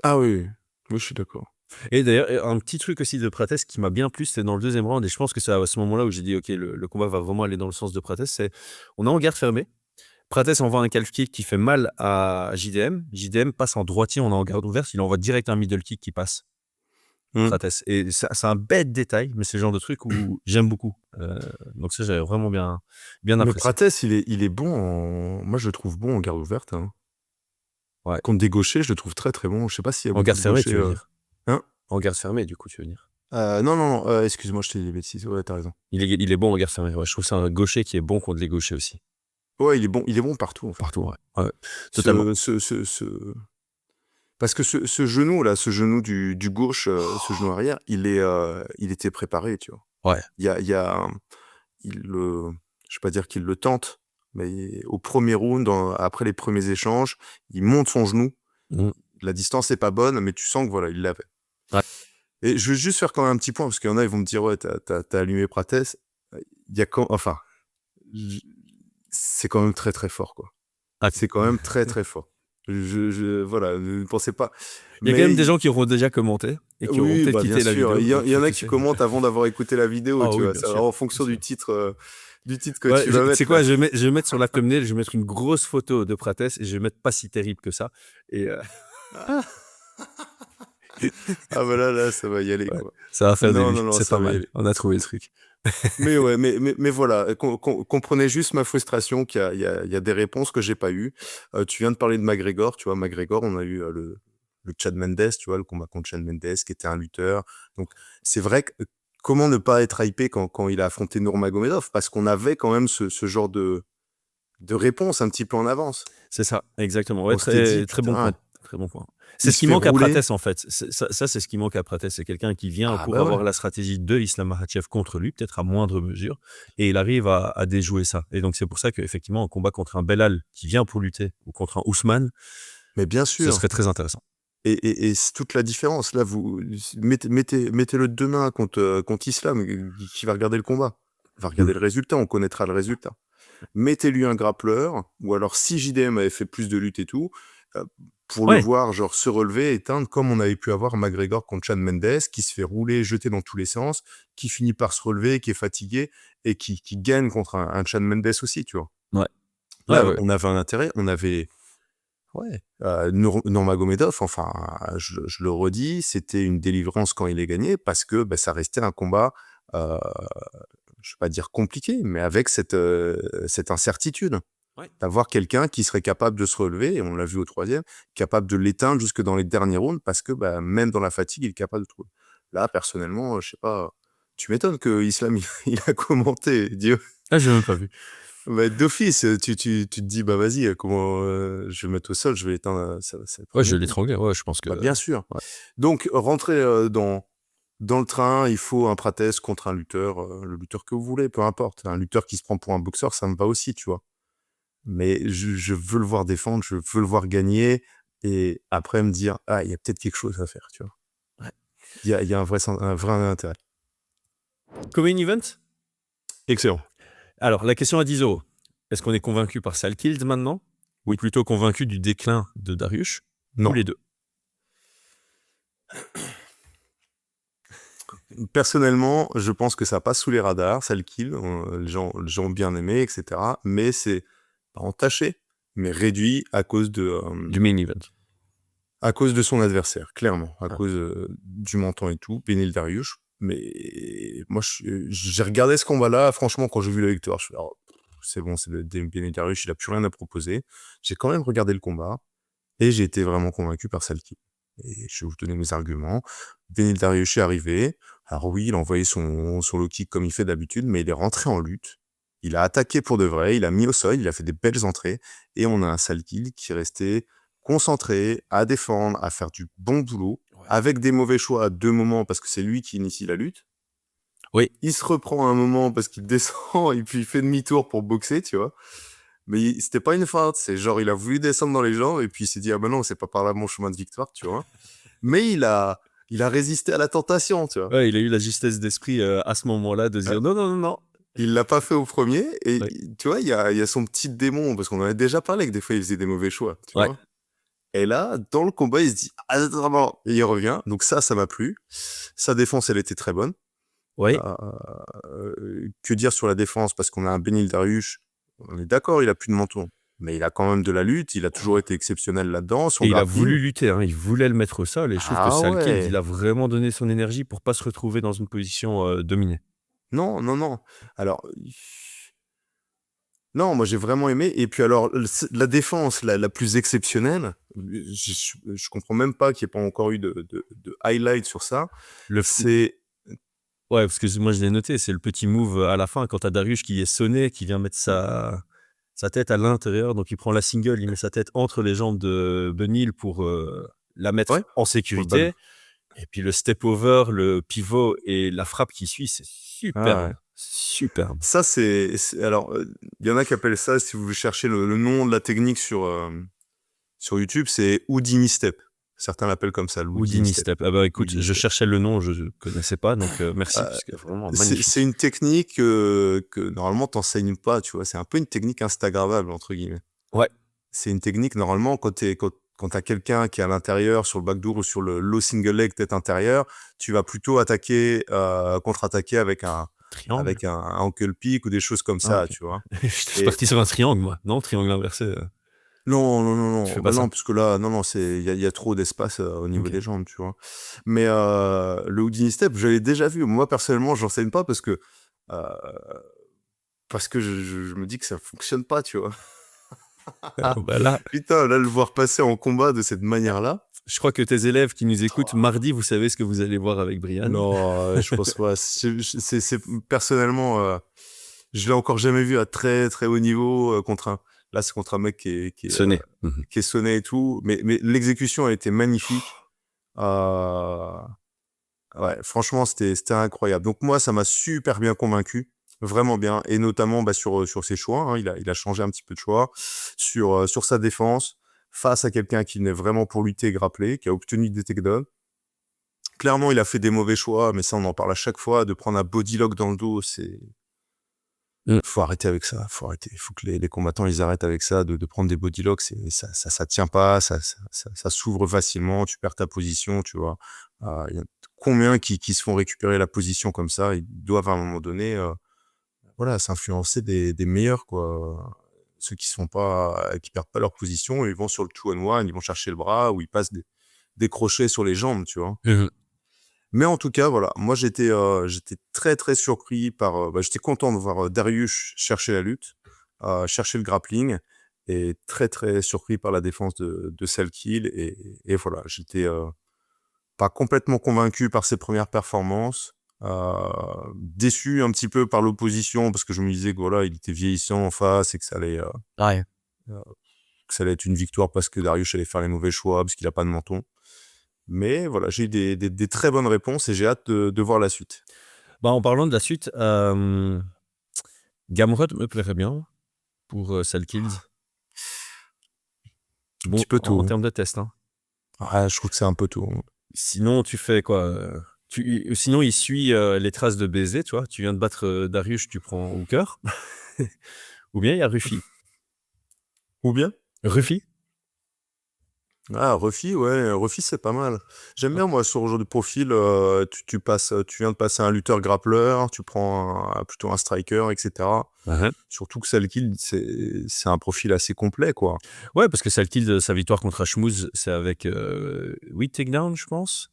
Ah oui, oui. Oui, je suis d'accord. Et d'ailleurs, un petit truc aussi de Prates qui m'a bien plu, c'était dans le deuxième round et je pense que c'est à ce moment-là où j'ai dit: «OK, le combat va vraiment aller dans le sens de Prates», c'est on est en garde fermée. Prates envoie un calf kick qui fait mal à JDM. JDM passe en droitier, on est en garde ouverte, il envoie direct un middle kick qui passe. Mmh. Prates. Et c'est un bête détail, mais c'est le genre de truc où j'aime beaucoup. Donc ça, j'avais vraiment bien Mais apprécié. Prates, il est bon moi je le trouve bon en garde ouverte, hein. Ouais. Contre des gauchers, je le trouve très, très bon. Je sais pas s'il y a En beaucoup garde de fermée, gauchers, tu veux dire? hein? En garde fermée, du coup, tu veux dire? Non, non, non, excuse-moi, je t'ai dit des bêtises. Ouais, tu raison. Il est bon en garde fermée, ouais. Je trouve que c'est un gaucher qui est bon contre les gauchers aussi. Ouais, il est bon partout, en fait. Partout, ouais. Ouais, totalement. Parce que ce genou-là, ce genou du gauche, ce genou arrière, il était préparé, tu vois? Ouais. Il le je vais pas dire qu'il le tente, mais au premier round, après les premiers échanges, il monte son genou. Mmh. La distance est pas bonne, mais tu sens que voilà, il l'avait. Ouais. Et je veux juste faire quand même un petit point, parce qu'il y en a, ils vont me dire: «Ouais, t'as allumé Prates». Il y a enfin, j c'est quand même très, très fort, quoi. Ah, C'est quand même très, très fort. Voilà, ne pensez pas il y a quand même des mais gens qui auront déjà commenté. et qui auront Oui, peut-être bah bien quitté la sûr. vidéo. Il Donc, y il en faut a qu'ils qui sachent. commentent avant d'avoir écouté la vidéo, Ah tu oui, vois. bien Alors, en sûr, bien fonction sûr. du titre que Ouais, tu vas tu sais mettre là. quoi, je vais mettre sur la thumbnail, je vais mettre une grosse photo de Prates et je vais mettre pas si terrible que ça. Et Ah, ah bah là, ça va y aller, ouais, quoi. ça va faire des Non, vues. non, non, C'est ça pas va y mal. aller. On a trouvé le truc. Mais ouais, mais voilà, comprenez juste ma frustration qu'il y a des réponses que j'ai pas eues. Tu viens de parler de McGregor, tu vois, McGregor, on a eu le Chad Mendes, tu vois, le combat contre Chad Mendes, qui était un lutteur. Donc, c'est vrai que comment ne pas être hypé quand il a affronté Nurmagomedov? Parce qu'on avait quand même ce genre de réponse un petit peu en avance. C'est ça, exactement. Ouais, On s'était dit, très bon putain, point. Très bon point. C'est il ce se qui fait manque à rouler. Prates, en fait. Ça, c'est ce qui manque à Prates. C'est quelqu'un qui vient Ah pour bah ouais. avoir la stratégie de Islam Makhachev contre lui, peut-être à moindre mesure, et il arrive à déjouer ça. Et donc, c'est pour ça qu'effectivement, un combat contre un Belal qui vient pour lutter, ou contre un Ousmane, Mais bien ce sûr. serait très intéressant. Et c'est toute la différence. Là, vous mettez-le demain contre Islam, qui va regarder le combat. Il va regarder le résultat, on connaîtra le résultat. Mettez-lui un grappleur, ou alors si JDM avait fait plus de lutte et tout, pour le Ouais, voir genre se relever, éteindre, comme on avait pu avoir McGregor contre Chad Mendes, qui se fait rouler, jeter dans tous les sens, qui finit par se relever, qui est fatigué, et qui gagne contre un Chad Mendes aussi, tu vois. ouais. Ouais, Là, ouais. on avait un intérêt, on avait... Ouais, Nurmagomedov, enfin, je le redis, c'était une délivrance quand il est gagné, parce que bah, ça restait un combat, euh, je vais pas dire compliqué, mais avec cette incertitude. Ouais. D'avoir quelqu'un qui serait capable de se relever, et on l'a vu au troisième, capable de l'éteindre jusque dans les derniers rounds, parce que bah, même dans la fatigue, il est capable de trouver. Là, personnellement, je sais pas, tu m'étonnes que Islam, il a commenté, Dieu. Ah, j'ai même pas vu. Bah, d'office, tu te dis, bah vas-y, comment je vais me mettre au sol, je vais l'éteindre, c'est le Ouais, premier je coup. l'étranglais. Ouais, je pense que. Bah, bien sûr. Ouais. Donc, rentrer dans le train, il faut un Prates contre un lutteur, le lutteur que vous voulez, peu importe. Un lutteur qui se prend pour un boxeur, ça me va aussi, tu vois. Mais je veux le voir défendre, je veux le voir gagner, et après me dire, ah, il y a peut-être quelque chose à faire, tu vois. Ouais. Il y a un vrai intérêt. Co-main event? Excellent. Alors, la question à 10 €. Est-ce qu'on est convaincu par Salkild maintenant? Ou plutôt convaincu du déclin de Dariush? Non. Ou les deux? Personnellement, je pense que ça passe sous les radars, ça le kill, les gens ont bien aimé, etc. Mais c'est pas entaché, mais réduit à cause Du main event. à cause de son adversaire, clairement, à Ah. cause du menton et tout, Beneil Dariush. Mais moi, j'ai regardé ce combat-là, franchement, quand j'ai vu la victoire, je suis oh, c'est bon, c'est le Beneil Dariush, il a plus rien à proposer. J'ai quand même regardé le combat, et j'ai été vraiment convaincu par Salki. Et je vais vous donner mes arguments. Beneil Dariush est arrivé. Alors oui, il a envoyé son low kick comme il fait d'habitude, mais il est rentré en lutte. Il a attaqué pour de vrai, il a mis au sol, il a fait des belles entrées, et on a un Salki qui est resté concentré, à défendre, à faire du bon boulot, avec des mauvais choix à deux moments, parce que c'est lui qui initie la lutte. Oui. Il se reprend à un moment parce qu'il descend, et puis il fait demi-tour pour boxer, tu vois. Mais c'était pas une feinte, c'est genre il a voulu descendre dans les jambes, et puis il s'est dit, ah ben non, c'est pas par là mon chemin de victoire, tu vois. Mais il a résisté à la tentation, tu vois. Ouais, il a eu la justesse d'esprit à ce moment-là de se dire non, non, non, non. Il l'a pas fait au premier, et Ouais. tu vois, il y a son petit démon, parce qu'on en a déjà parlé que des fois il faisait des mauvais choix, tu Ouais. vois. Et là, dans le combat, il se dit, ah, vraiment, et il revient. Donc ça m'a plu. Sa défense, elle était très bonne. Oui. Que dire sur la défense? Parce qu'on a un Beneil Dariush, on est d'accord, il a plus de menton. Mais il a quand même de la lutte, il a toujours été exceptionnel là-dedans. Son Et il a grappling. voulu lutter, hein, il voulait le mettre au sol, et je trouve que Ah Salkild, ouais. il a vraiment donné son énergie pour pas se retrouver dans une position dominée. Non, non, non. Alors, non, moi j'ai vraiment aimé. Et puis alors, la défense la plus exceptionnelle, je comprends même pas qu'il n'y ait pas encore eu de highlight sur ça. C'est... Ouais, parce que moi je l'ai noté, c'est le petit move à la fin, quand t'as Dariush qui est sonné, qui vient mettre sa tête à l'intérieur, donc il prend la single, il met sa tête entre les jambes de Beneil pour la mettre en sécurité. Et puis le step over, le pivot et la frappe qui suit, c'est superbe. Ah ouais. Superbe. Ça, c'est alors, il y en a qui appellent ça, si vous cherchez le nom de la technique sur YouTube, c'est Houdini Step. Certains l'appellent comme ça, le Houdini Step. Ah bah écoute, je cherchais le nom, je ne connaissais pas, donc merci, parce que vraiment magnifique. C'est une technique que normalement t'enseignes pas, tu vois. C'est un peu une technique instagrammable, entre guillemets. Ouais. C'est une technique, normalement, quand quand tu as quelqu'un qui est à l'intérieur, sur le backdoor ou sur le low single leg tête intérieure, tu vas plutôt attaquer, contre-attaquer avec un Triangle? ankle pick ou des choses comme Ah, ça, ok. tu vois. J'étais Et parti sur un triangle, moi. Non, triangle inversé. non, non, non, Tu non, fais pas bah ça. non, parce que là, non, non, il y a trop d'espace au niveau Ok. des jambes, tu vois. Mais le Houdini Step, je l'ai déjà vu. Moi, personnellement, j'enseigne pas euh, parce que je me dis que ça fonctionne pas, tu vois. Bah là, Putain, là, le voir passer en combat de cette manière-là. je crois que tes élèves qui nous écoutent mardi, vous savez ce que vous allez voir avec Brian. Non, je pense pas. Personnellement, je l'ai encore jamais vu à très très haut niveau Là, c'est contre un mec Sonné. qui est sonné et tout. Mais l'exécution a été magnifique. Euh, Ouais, franchement, c'était incroyable. Donc moi, ça m'a super bien convaincu, vraiment bien, et notamment sur ses choix. Hein, il a changé un petit peu de choix sur sa défense face à quelqu'un qui venait vraiment pour lutter et grappler, qui a obtenu des takedowns. Clairement, il a fait des mauvais choix, mais ça, on en parle à chaque fois. De prendre un body lock dans le dos, faut arrêter avec ça. Faut arrêter. Il faut que les combattants ils arrêtent avec ça, de prendre des body locks. Ça tient pas, ça s'ouvre facilement. Tu perds ta position, tu vois. Il y a combien qui se font récupérer la position comme ça. Ils doivent à un moment donné, voilà, s'influencer des meilleurs, quoi. Ceux qui perdent pas leur position, ils vont sur le 2-on-1, ils vont chercher le bras ou ils passent des crochets sur les jambes, tu vois. Mais en tout cas, voilà, moi j'étais très très surpris j'étais content de voir Dariush chercher la lutte, chercher le grappling, et très très surpris par la défense de Salkill, et voilà, j'étais pas complètement convaincu par ses premières performances, déçu un petit peu par l'opposition parce que je me disais que voilà, il était vieillissant en face et que Ouais. ça allait être une victoire parce que Dariush allait faire les mauvais choix parce qu'il a pas de menton. Mais voilà, j'ai eu des très bonnes réponses et j'ai hâte de voir la suite. Bah, en parlant de la suite, Gamrot me plairait bien pour Salkills. Un Bon, petit peu en tôt. termes de test. Hein. Ouais, je trouve que c'est un peu tôt. Sinon, tu fais quoi Sinon, il suit les traces de baiser, tu vois. Tu viens de battre Dariush, tu prends Hooker. Ou bien il y a Ruffy. Ou bien Ruffy? Ah, Ruffy, ouais, Ruffy, c'est pas mal. J'aime bien, moi, sur ce genre de profil, tu viens de passer un lutteur grappleur, tu prends plutôt un striker, etc. Surtout que Salkill, c'est un profil assez complet, quoi. Ouais, parce que Salkill, sa victoire contre Ashmouz, c'est avec 8 takedowns, je pense.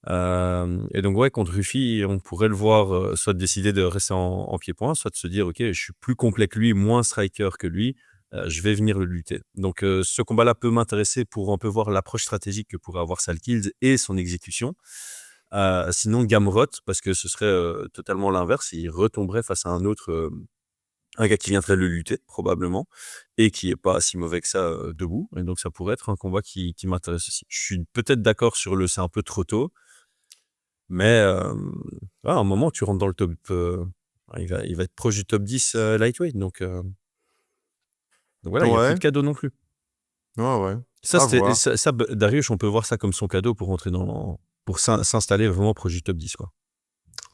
Et donc, ouais, contre Ruffy, on pourrait le voir soit décider de rester en pied-point, soit de se dire, OK, je suis plus complet que lui, moins striker que lui, je vais venir le lutter. Donc, ce combat-là peut m'intéresser pour un peu voir l'approche stratégique que pourrait avoir Salkill et son exécution. Sinon, Gamrot, parce que ce serait totalement l'inverse, il retomberait face à un gars qui viendrait le lutter, probablement, et qui est pas si mauvais que ça debout. Et donc, ça pourrait être un combat qui m'intéresse aussi. Je suis peut-être d'accord sur c'est un peu trop tôt, mais à un moment, tu rentres dans le top. Il va être proche du top 10 lightweight. Donc voilà, il n'y a plus de cadeau non plus. Ouais, ouais. Ça, Dariush, on peut voir ça comme son cadeau pour rentrer pour s'installer vraiment proche du top 10, quoi.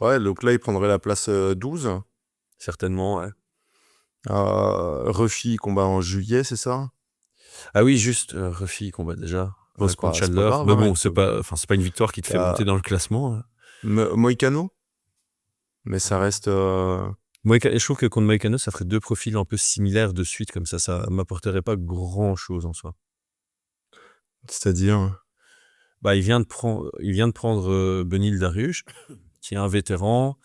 Ouais, donc là, il prendrait la place 12. Certainement, ouais. Ruffy combat en juillet, c'est ça? Ah oui, juste, Ruffy combat déjà Bon, c'est contre pas Chandler. grave, Mais hein, bon, c'est pas une victoire qui te fait monter dans le classement. Hein. Moïcano, mais ça reste. Je trouve que contre Moïcano, ça ferait deux profils un peu similaires de suite, comme ça. Ça m'apporterait pas grand-chose en soi. C'est-à-dire bah, il vient de prendre Benil Dariush, qui est un vétéran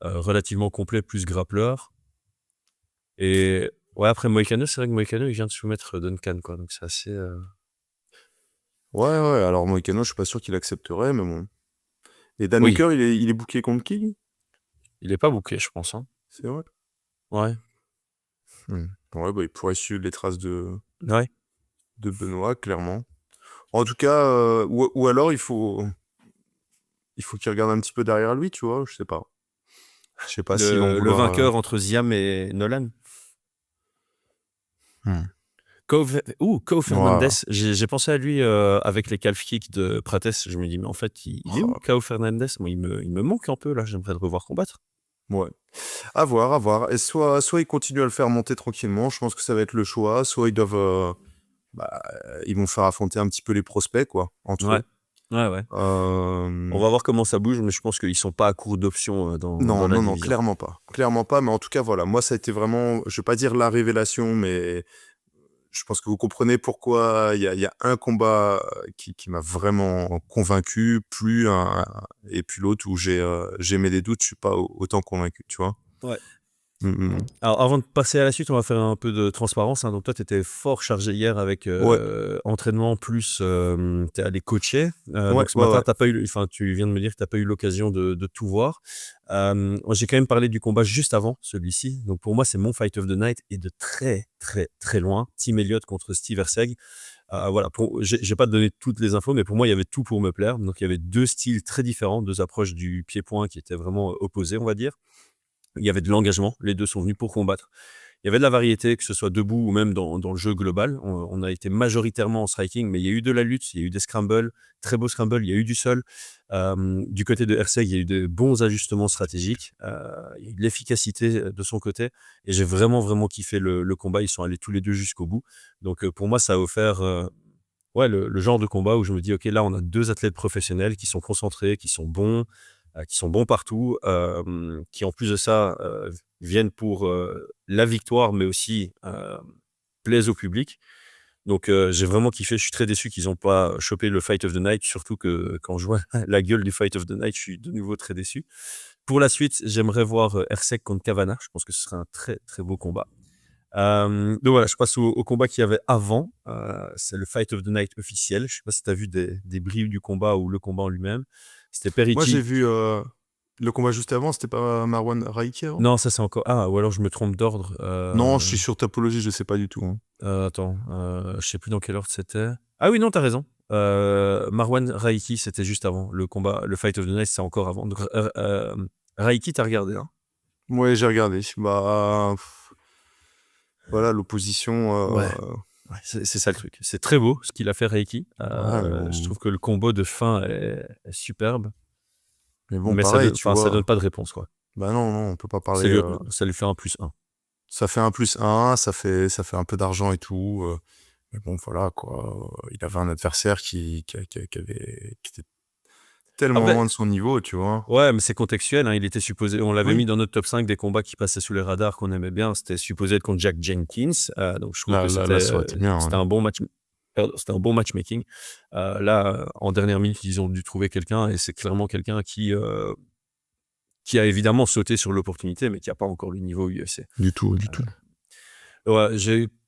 relativement complet, plus grappleur. Et ouais, après Moïcano, c'est vrai que Moïcano, il vient de soumettre Duncan, quoi. Donc c'est assez. Ouais, alors Moïcano, je suis pas sûr qu'il accepterait, mais bon. Et Dan Hooker, il est booké contre qui? Il est pas booké, je pense. Hein. C'est vrai? Ouais. Ouais, bah, il pourrait suivre les traces de Benoît, clairement. En tout cas, ou alors il faut qu'il regarde un petit peu derrière lui, tu vois, je sais pas. Je sais pas s'ils vont vouloir... Le vainqueur entre Ziam et Nolan. Cove Fernandez, j'ai pensé à lui avec les calf kicks de Prates. Je me dis, mais en fait, il est où, Cove Fernandez? Moi, il me manque un peu, là. J'aimerais le revoir combattre. Ouais. À voir. Et soit ils continuent à le faire monter tranquillement, je pense que ça va être le choix, soit ils doivent ils vont faire affronter un petit peu les prospects, quoi, entre Ouais. eux. Ouais. On va voir comment ça bouge, mais je pense qu'ils sont pas à court d'options dans Non, la non, division. clairement pas. Clairement pas, mais en tout cas, voilà, moi, ça a été vraiment, je vais pas dire la révélation, mais je pense que vous comprenez pourquoi il y a un combat qui m'a vraiment convaincu, et puis l'autre où j'ai mis des doutes, je suis pas autant convaincu, tu vois. Ouais. Mm, mm. Alors, avant de passer à la suite, on va faire un peu de transparence. Donc, toi, tu étais fort chargé hier avec entraînement, plus tu es allé coacher. Donc, ce matin, t'as pas eu, tu viens de me dire que tu n'as pas eu l'occasion de tout voir. J'ai quand même parlé du combat juste avant celui-ci. Donc, pour moi, c'est mon Fight of the Night et de très, très, très loin. Tim Elliott contre Steve Erceg. Voilà, j'ai pas donné toutes les infos, mais pour moi, il y avait tout pour me plaire. Donc, il y avait deux styles très différents, deux approches du pied-point qui étaient vraiment opposées, on va dire. Il y avait de l'engagement, les deux sont venus pour combattre. Il y avait de la variété, que ce soit debout ou même dans le jeu global. On a été majoritairement en striking, mais il y a eu de la lutte, il y a eu des scrambles, très beaux scrambles, il y a eu du sol. Du côté de Erceg, il y a eu de bons ajustements stratégiques, il y a eu de l'efficacité de son côté, et j'ai vraiment, vraiment kiffé le combat. Ils sont allés tous les deux jusqu'au bout. Donc pour moi, ça a offert le genre de combat où je me dis, OK, là, on a deux athlètes professionnels qui sont concentrés, qui sont bons partout, qui en plus de ça viennent pour la victoire, mais aussi plaisent au public. Donc j'ai vraiment kiffé. Je suis très déçu qu'ils n'ont pas chopé le Fight of the Night, surtout que quand je vois la gueule du Fight of the Night, je suis de nouveau très déçu. Pour la suite, j'aimerais voir Erceg contre Kavanagh. Je pense que ce serait un très très beau combat. Donc voilà, je passe au combat qu'il y avait avant. C'est le Fight of the Night officiel. Je sais pas si tu as vu des bribes du combat ou le combat en lui-même. C'était Perisic. Moi, j'ai vu le combat juste avant, c'était pas Marwan Raiki avant? Non, ça c'est encore. Ah, ou alors je me trompe d'ordre. Non, je suis sur Tapologie, je sais pas du tout. Hein. Attends, je sais plus dans quel ordre c'était. Ah oui, non, t'as raison. Marwan Raiki, c'était juste avant. Le combat, le Fight of the Night, c'est encore avant. Donc, Raiki, t'as regardé, hein? Ouais, j'ai regardé. Voilà, l'opposition. Ouais, c'est ça le truc. C'est très beau ce qu'il a fait Raiki. Je trouve que le combo de fin est superbe. Mais bon, Mais pareil, ça donne pas de réponse, quoi. Bah non, on peut pas parler. Ça lui fait un plus 1. Ça fait un plus 1, ça fait un peu d'argent et tout. Mais bon, voilà, quoi. Il avait un adversaire qui était tellement loin de son niveau, tu vois. Ouais, mais c'est contextuel. Il était supposé. On l'avait mis dans notre top 5 des combats qui passaient sous les radars qu'on aimait bien. C'était supposé être contre Jack Jenkins. Donc je trouve que c'était un bon match. C'était un bon matchmaking. Là, en dernière minute, ils ont dû trouver quelqu'un, et c'est clairement quelqu'un qui a évidemment sauté sur l'opportunité, mais qui n'a pas encore le niveau UFC. Du tout. Ouais,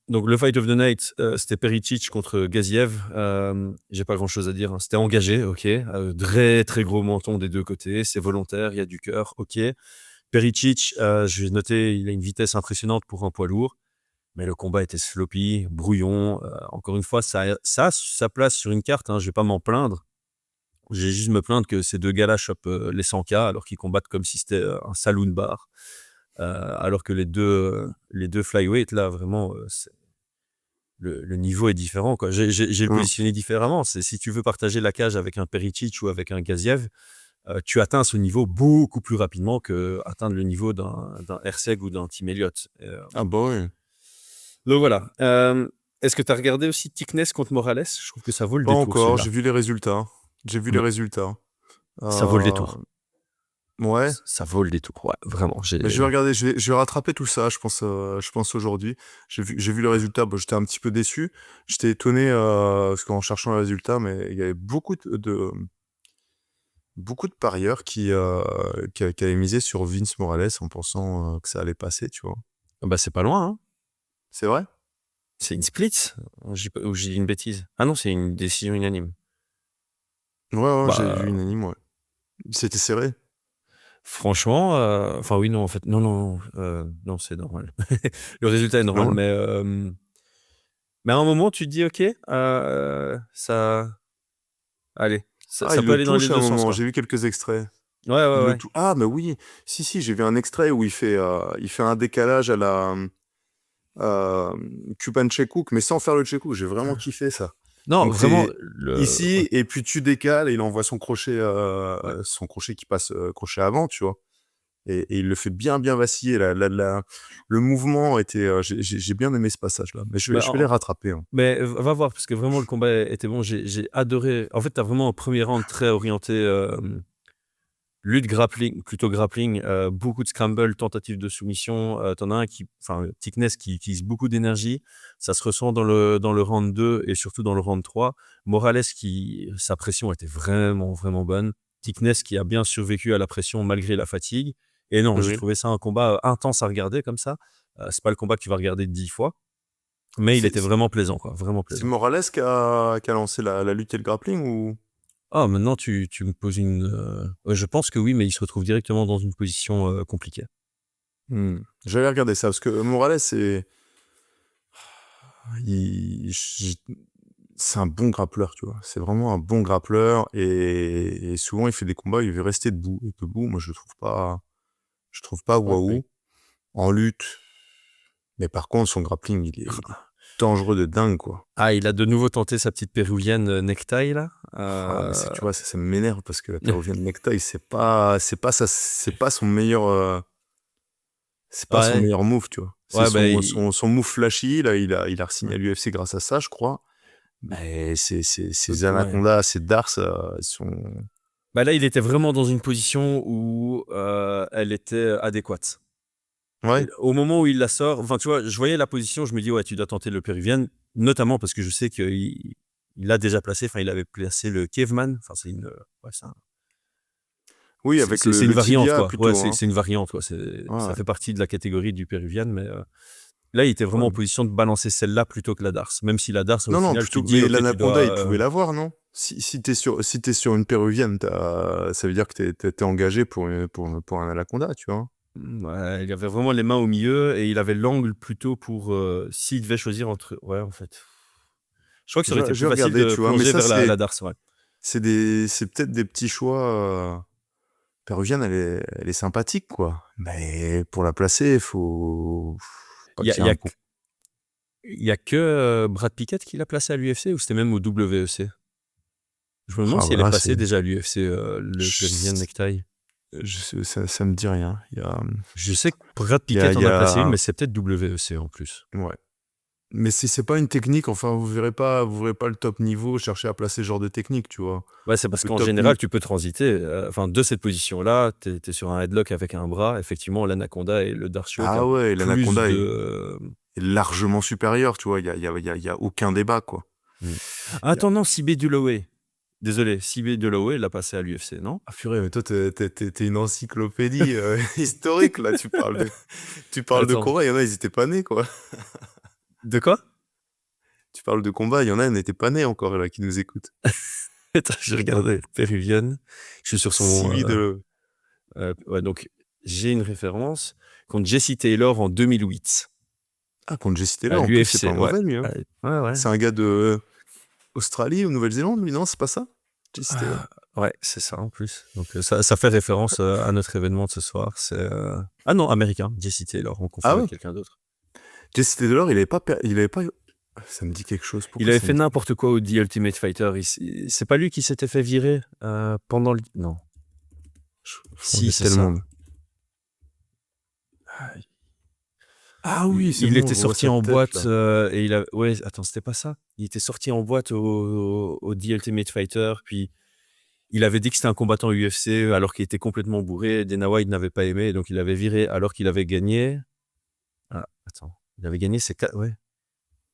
donc le Fight of the Night, c'était Perisic contre Gaziev. J'ai pas grand-chose à dire. Hein. C'était engagé, ok. Très très gros menton des deux côtés. C'est volontaire, il y a du cœur, ok. Perisic, je vais noter, il a une vitesse impressionnante pour un poids lourd, mais le combat était sloppy, brouillon. Encore une fois, ça a sa place sur une carte. Hein, je vais pas m'en plaindre. J'ai juste me plaindre que ces deux gars-là chopent les 100K alors qu'ils combattent comme si c'était un saloon bar. Alors que les deux flyweight, là, vraiment, le niveau est différent, quoi. J'ai positionné différemment. Si tu veux partager la cage avec un Perisic ou avec un Gaziev, tu atteins ce niveau beaucoup plus rapidement que atteindre le niveau d'un Erceg ou d'un Tim Elliott. Ah bah oui. Donc voilà. Est-ce que tu as regardé aussi Thickness contre Morales? Je trouve que ça vaut le détour. Pas encore, j'ai vu les résultats. Ça vaut le détour. Ouais. Ça vaut le détour, ouais, vraiment. Mais je vais regarder, je vais rattraper tout ça, je pense aujourd'hui. J'ai vu le résultat, j'étais un petit peu déçu. J'étais étonné parce qu'en cherchant le résultat, mais il y avait beaucoup de parieurs qui avaient misé sur Vince Morales en pensant que ça allait passer, tu vois. Bah c'est pas loin, hein. C'est vrai? C'est une split? Ou j'ai dit une bêtise? Ah non, c'est une décision unanime. Ouais, j'ai vu unanime, ouais. C'était serré. Franchement, enfin oui, non, en fait, non, c'est normal. Le résultat est normal, mais à un moment, tu te dis, ok, ça, allez, ça peut aller dans les deux sens. J'ai vu quelques extraits. Ouais. Ah, mais oui, si, j'ai vu un extrait où il fait un décalage à la Cuban Check-Hook, mais sans faire le Check-Hook. J'ai vraiment kiffé ça. Non, donc vraiment. Ici, et puis tu décales et il envoie son crochet qui passe crochet avant, tu vois. Et il le fait bien vaciller. Le mouvement était... j'ai bien aimé ce passage-là. Mais je vais les rattraper. Hein. Mais va voir, parce que vraiment, le combat était bon. J'ai adoré. En fait, tu as vraiment un premier round très orienté lutte plutôt grappling, beaucoup de scramble, tentatives de soumission. T'en as un Thickness qui utilise beaucoup d'énergie. Ça se ressent dans le round 2 et surtout dans le round 3. Morales, sa pression était vraiment, vraiment bonne. Thickness qui a bien survécu à la pression malgré la fatigue. Et non, j'ai trouvé ça un combat intense à regarder comme ça. C'est pas le combat que tu vas regarder 10 fois. Mais il était vraiment plaisant, quoi. Vraiment plaisant. C'est Morales qui a lancé la lutte et le grappling ou... Ah, maintenant, tu me poses une... je pense que oui, mais il se retrouve directement dans une position compliquée. J'allais regarder ça, parce que Morales, c'est un bon grappleur, tu vois. C'est vraiment un bon grappleur, et souvent, il fait des combats, il veut rester debout. Et debout, moi, je trouve pas waouh. Ouais. En lutte. Mais par contre, son grappling, il est dangereux de dingue, quoi. Ah, il a de nouveau tenté sa petite péruvienne necktie, là. Mais tu vois, ça m'énerve, parce que la péruvienne necktie, c'est pas son meilleur... c'est pas son meilleur move, tu vois. C'est son move flashy, là, il a re-signé à l'UFC grâce à ça, je crois. Mais ces anacondas, ces dars, sont... Là, il était vraiment dans une position où elle était adéquate. Ouais. Et au moment où il la sort, enfin, tu vois, je voyais la position, je me dis, ouais, tu dois tenter le péruvienne, notamment parce que je sais qu'il a déjà placé, enfin, il avait placé le caveman. Enfin, c'est une... Oui, avec c'est une variante, tibia, quoi. plutôt. Ouais, c'est une variante, quoi. Ça fait partie de la catégorie du péruvienne, mais là, il était vraiment en position de balancer celle-là plutôt que la darse. Même si la darse, au final, plutôt. tu dis, mais okay, l'anaconda, il pouvait l'avoir, non? Si t'es sur une péruvienne, ça veut dire que t'es engagé pour un anaconda, tu vois. Ouais, il avait vraiment les mains au milieu et il avait l'angle plutôt pour s'il devait choisir entre... Ouais, en fait. Je crois que ça aurait été plus facile de plonger vers la darse, ouais. C'est peut-être des petits choix... Péruvienne, elle est sympathique, quoi. Mais pour la placer, il faut... Il y a que Brad Pickett qui l'a placé à l'UFC, ou c'était même au WEC? Je me demande si elle est passée déjà à l'UFC, le Péruvienne necktie. Ça me dit rien. Je sais que Brad Pickett en a placé une, mais c'est peut-être WEC en plus. Ouais. Mais si c'est pas une technique, enfin, vous verrez pas le top niveau chercher à placer ce genre de technique, tu vois. Ouais, c'est parce qu'en général, tu peux transiter. De cette position-là, t'es sur un headlock avec un bras. Effectivement, l'anaconda et le darcio. Ah ouais, l'anaconda est largement supérieur, tu vois. Il y a aucun débat, quoi. Attends, non, Sibé Duloway. Désolé, Sibé Duloway l'a passé à l'UFC, non? Ah purée, mais toi, t'es une encyclopédie historique, là. Tu parles de combat, il y en a, ils étaient pas nés, quoi. De quoi? Tu parles de combat, il y en a, ils n'étaient pas nés encore, là, qui nous écoutent. Attends, je regardais péruvienne. Je suis sur son... ouais, donc, j'ai une référence contre Jesse Taylor en 2008. Ah, contre Jesse Taylor, en plus, c'est pas mauvais, lui. Hein. Ouais. C'est un gars de Australie ou Nouvelle-Zélande, lui, non? C'est pas ça? Jesse Taylor. Ouais, c'est ça, en plus. Donc, ça fait référence à notre événement de ce soir. C'est... Ah non, américain, Jesse Taylor. On confond avec quelqu'un d'autre. Jesse Taylor, il avait pas... Ça me dit quelque chose. Il avait fait n'importe quoi au The Ultimate Fighter. C'est pas lui qui s'était fait virer pendant le... Non. Si, c'est tellement... Ah oui, il était sorti en boîte et il a... Ouais, attends, c'était pas ça. Il était sorti en boîte au The Ultimate Fighter, puis il avait dit que c'était un combattant UFC alors qu'il était complètement bourré. Dana White n'avait pas aimé, donc il avait viré alors qu'il avait gagné. Ah, attends. Il avait gagné ses 4... Ouais.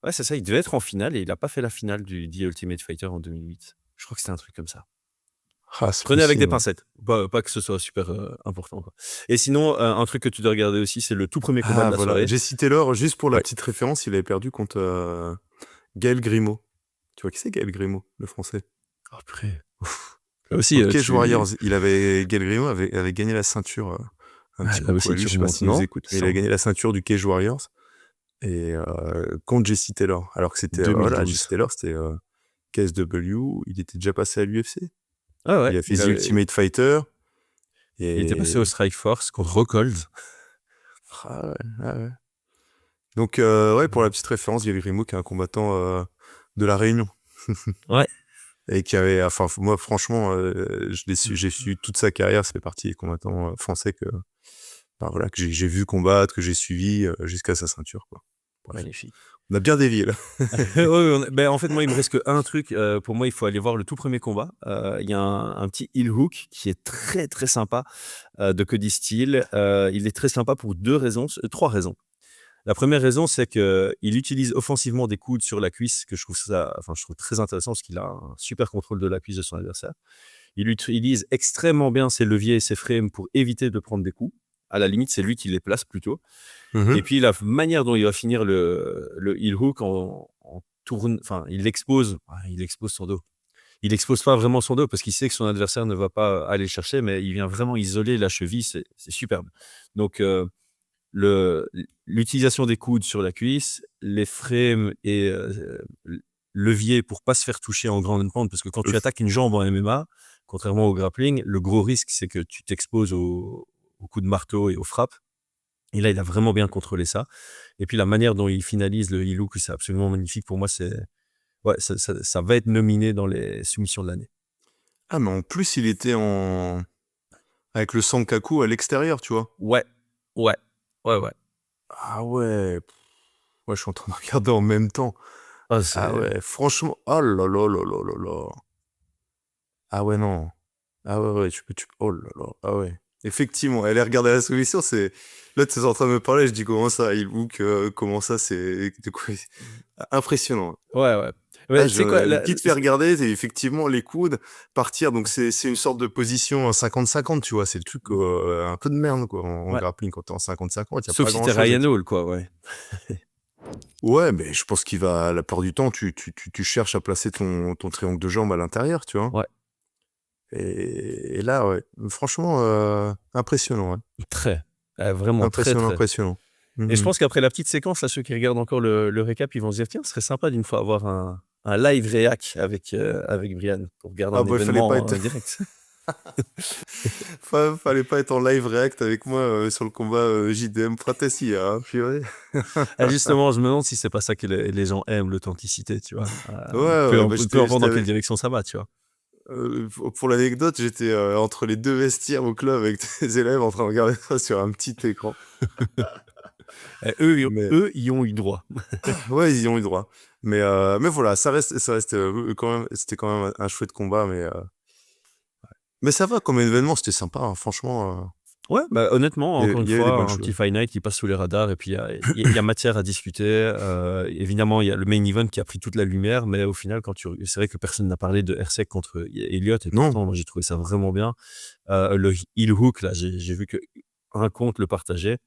Ouais, c'est ça. Il devait être en finale et il a pas fait la finale du The Ultimate Fighter en 2008. Je crois que c'était un truc comme ça. Prenez avec des pincettes. Pas que ce soit super important, quoi. Et sinon, un truc que tu dois regarder aussi, c'est le tout premier combat de la soirée. Jesse Taylor, juste pour la petite référence, il avait perdu contre Gaël Grimaud. Tu vois qui c'est Gaël Grimaud, le français? Oh, purée. Aussi, Cage Warriors. Gaël Grimaud avait gagné la ceinture. Un petit coup à lui, je sais pas s'il nous écoute. Mais il a gagné la ceinture du Cage Warriors. Et contre Jesse Taylor. Alors que c'était... Jesse Taylor, c'était KSW. Il était déjà passé à l'UFC. Ah ouais. Il a fait The Ultimate Fighter. Et... Il était passé au Strike Force contre Rockhold. Ah ouais. Donc, pour la petite référence, Gaël Grimaud, qui est un combattant de La Réunion. Ouais. et qui avait, enfin, moi, franchement, j'ai su toute sa carrière, ça fait partie des combattants français que, voilà, que j'ai vu combattre, que j'ai suivi jusqu'à sa ceinture, quoi. Bref. Magnifique. On a bien dévié, là. En fait, moi, il me reste qu'un truc. Pour moi, il faut aller voir le tout premier combat. Il y a un petit heel hook qui est très, très sympa de Cody Steele. Il est très sympa pour trois raisons. La première raison, c'est qu'il utilise offensivement des coudes sur la cuisse, que je trouve très intéressant parce qu'il a un super contrôle de la cuisse de son adversaire. Il utilise extrêmement bien ses leviers et ses frames pour éviter de prendre des coups. À la limite, c'est lui qui les place plutôt. Et puis, la manière dont il va finir le heel hook il expose son dos. Il expose pas vraiment son dos parce qu'il sait que son adversaire ne va pas aller le chercher, mais il vient vraiment isoler la cheville. C'est superbe. Donc, l'utilisation des coudes sur la cuisse, les frames et leviers pour pas se faire toucher en grande pente, parce que quand tu attaques une jambe en MMA, contrairement au grappling, le gros risque, c'est que tu t'exposes aux coups de marteau et aux frappes. Et là, il a vraiment bien contrôlé ça. Et puis, la manière dont il finalise le heel hook, c'est absolument magnifique. Pour moi, ça va être nominé dans les soumissions de l'année. Ah, mais en plus, il était avec le Sankaku à l'extérieur, tu vois. Ouais. Ah ouais. Moi, je suis en train de regarder en même temps. Ah ouais, franchement. Oh là là là là là là. Ah ouais, non. Ah ouais, oh là là. Ah ouais. Effectivement, aller regarder la soumission, c'est. Là, tu es en train de me parler, je dis comment ça, il hook, comment ça, c'est. Impressionnant. Ouais. Qui te fait regarder, c'est effectivement les coudes partir. Donc, c'est une sorte de position 50-50, tu vois. C'est le truc un peu de merde, quoi, en grappling quand t'es en 50-50. Sauf si t'es Ryan Hall, quoi, ouais. Ouais, mais je pense qu'il va, la plupart du temps, tu cherches à placer ton triangle de jambe à l'intérieur, tu vois. Ouais. Et là, ouais, franchement, impressionnant. Ouais. Très. Vraiment impressionnant. Et je pense qu'après la petite séquence, là, ceux qui regardent encore le récap, ils vont se dire, tiens, ce serait sympa d'une fois avoir un live réac avec Brian pour regarder un événement direct. Fallait pas être en live react avec moi sur le combat JDM Fratessi, hein, purée. Justement, je me demande si c'est pas ça que les gens aiment, l'authenticité, tu vois. Peu importe dans quelle direction ça va, tu vois. Pour l'anecdote, j'étais entre les deux vestiaires au club avec des élèves en train de regarder ça sur un petit écran. Eux, y ont eu droit. Ouais, ils y ont eu droit. Mais voilà, ça reste quand même, c'était quand même un chouette combat, mais ça va, comme événement, c'était sympa, hein, franchement. Ouais, honnêtement, encore une fois, un petit Fight Night qui passe sous les radars, et puis il y a matière à discuter. Évidemment, il y a le main event qui a pris toute la lumière, mais au final, c'est vrai que personne n'a parlé de Hersek contre Elliott, et pourtant, moi, j'ai trouvé ça vraiment bien. Le heel hook, là, j'ai vu qu'un compte le partageait.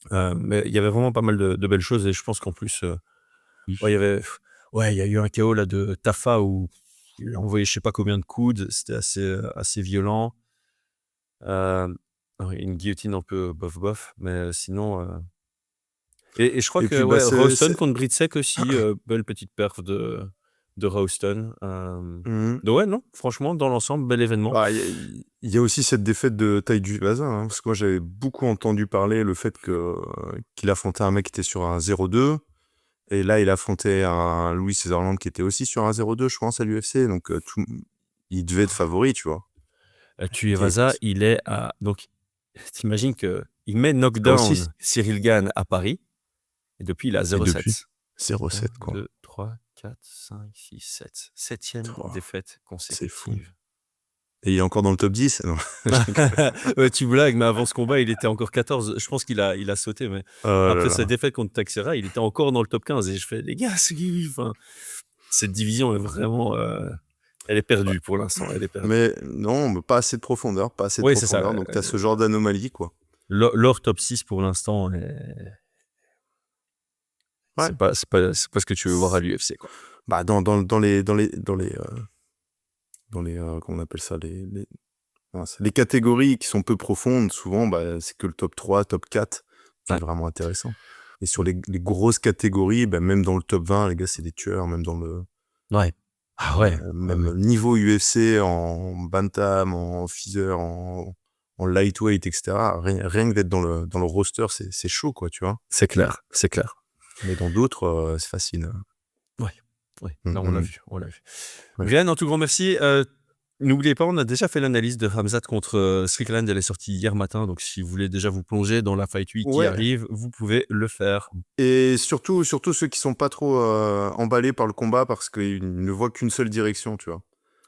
Mais il y avait vraiment pas mal de belles choses, et je pense qu'en plus, il y a eu un KO là, de Tafa où il a envoyé je sais pas combien de coudes, c'était assez violent. Une guillotine un peu bof, mais sinon. Et je crois que Ralston contre Britsek aussi, belle petite perf de Ralston. Donc ouais, non, franchement, dans l'ensemble, bel événement. Il y a aussi cette défaite de Taiju Vaza, hein, parce que moi j'avais beaucoup entendu parler le fait qu'il affrontait un mec qui était sur un 0-2, et là il affrontait un Louis Sutherland qui était aussi sur un 0-2, je pense, à l'UFC, donc il devait être favori, tu vois. Tuivasa, il est à... Donc, t'imagines qu'il met knockdown Cyril Gane à Paris, et depuis, il a 0-7. 0-7, quoi. 2, 3, 4, 5, 6, 7. 7e défaite consécutive. C'est fou. Et il est encore dans le top 10 non. Ouais, tu blagues, mais avant ce combat, il était encore 14. Je pense qu'il a sauté, mais après sa défaite contre Taxera, il était encore dans le top 15. Et je fais, les gars, cette division est vraiment... elle est perdue pour l'instant. Elle est perdue. Mais non, pas assez de profondeur. C'est ça. Donc, tu as ce genre d'anomalie, quoi. Leur top 6 pour l'instant c'est pas ce que tu veux voir à l'UFC, quoi. Bah, dans les comment on appelle ça, les catégories qui sont peu profondes, souvent, c'est que le top 3, top 4 qui est vraiment intéressant. Et sur les grosses catégories, même dans le top 20, les gars, c'est des tueurs, même dans le... Ouais. Ah ouais. Même niveau UFC, en bantam, en feather, en lightweight, etc. Rien que d'être dans le roster, c'est chaud, quoi, tu vois. C'est clair. Mais dans d'autres, c'est facile. Ouais. Oui, là, on l'a vu. Ouais. Brian, un tout grand merci. N'oubliez pas, on a déjà fait l'analyse de Khamzat contre Strickland. Elle est sortie hier matin. Donc, si vous voulez déjà vous plonger dans la Fight Week qui arrive, vous pouvez le faire. Et surtout ceux qui sont pas trop emballés par le combat parce qu'ils ne voient qu'une seule direction, tu vois.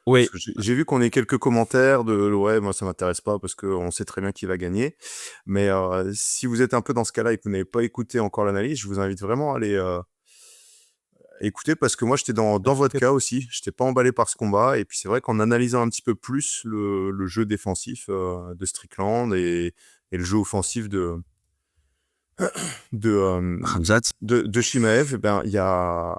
Oui. J'ai vu qu'on ait quelques commentaires de ouais, moi ça m'intéresse pas parce qu'on sait très bien qui va gagner. Mais si vous êtes un peu dans ce cas-là et que vous n'avez pas écouté encore l'analyse, je vous invite vraiment à aller écouter parce que moi j'étais dans votre cas aussi. J'étais pas emballé par ce combat et puis c'est vrai qu'en analysant un petit peu plus le jeu défensif de Strickland et le jeu offensif de Chimaev, ben il y a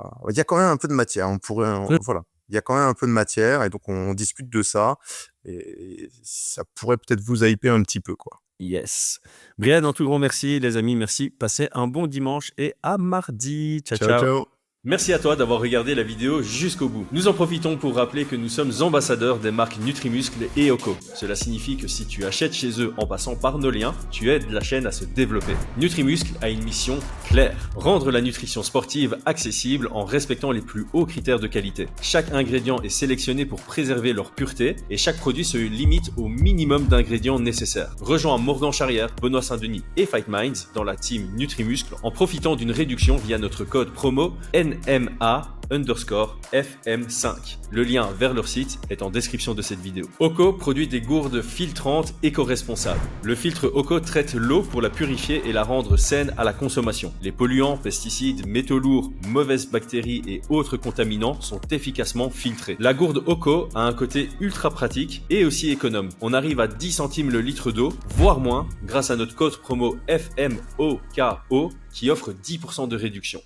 quand même un peu de matière. Voilà. Il y a quand même un peu de matière et donc on discute de ça et ça pourrait peut-être vous hyper un petit peu, quoi. Yes. Brian, un tout grand merci, les amis. Merci. Passez un bon dimanche et à mardi. Ciao. Merci à toi d'avoir regardé la vidéo jusqu'au bout. Nous en profitons pour rappeler que nous sommes ambassadeurs des marques Nutrimuscle et Oko. Cela signifie que si tu achètes chez eux en passant par nos liens, tu aides la chaîne à se développer. Nutrimuscle a une mission claire: rendre la nutrition sportive accessible en respectant les plus hauts critères de qualité. Chaque ingrédient est sélectionné pour préserver leur pureté et chaque produit se limite au minimum d'ingrédients nécessaires. Rejoins Morgan Charrière, Benoît Saint-Denis et Fight Minds dans la team Nutrimuscle en profitant d'une réduction via notre code promo NMA_FM5. Le lien vers leur site est en description de cette vidéo. Oko produit des gourdes filtrantes éco-responsables. Le filtre Oko traite l'eau pour la purifier et la rendre saine à la consommation. Les polluants, pesticides, métaux lourds, mauvaises bactéries et autres contaminants sont efficacement filtrés. La gourde Oko a un côté ultra pratique et aussi économe. On arrive à 10 centimes le litre d'eau, voire moins, grâce à notre code promo FMOKO qui offre 10% de réduction.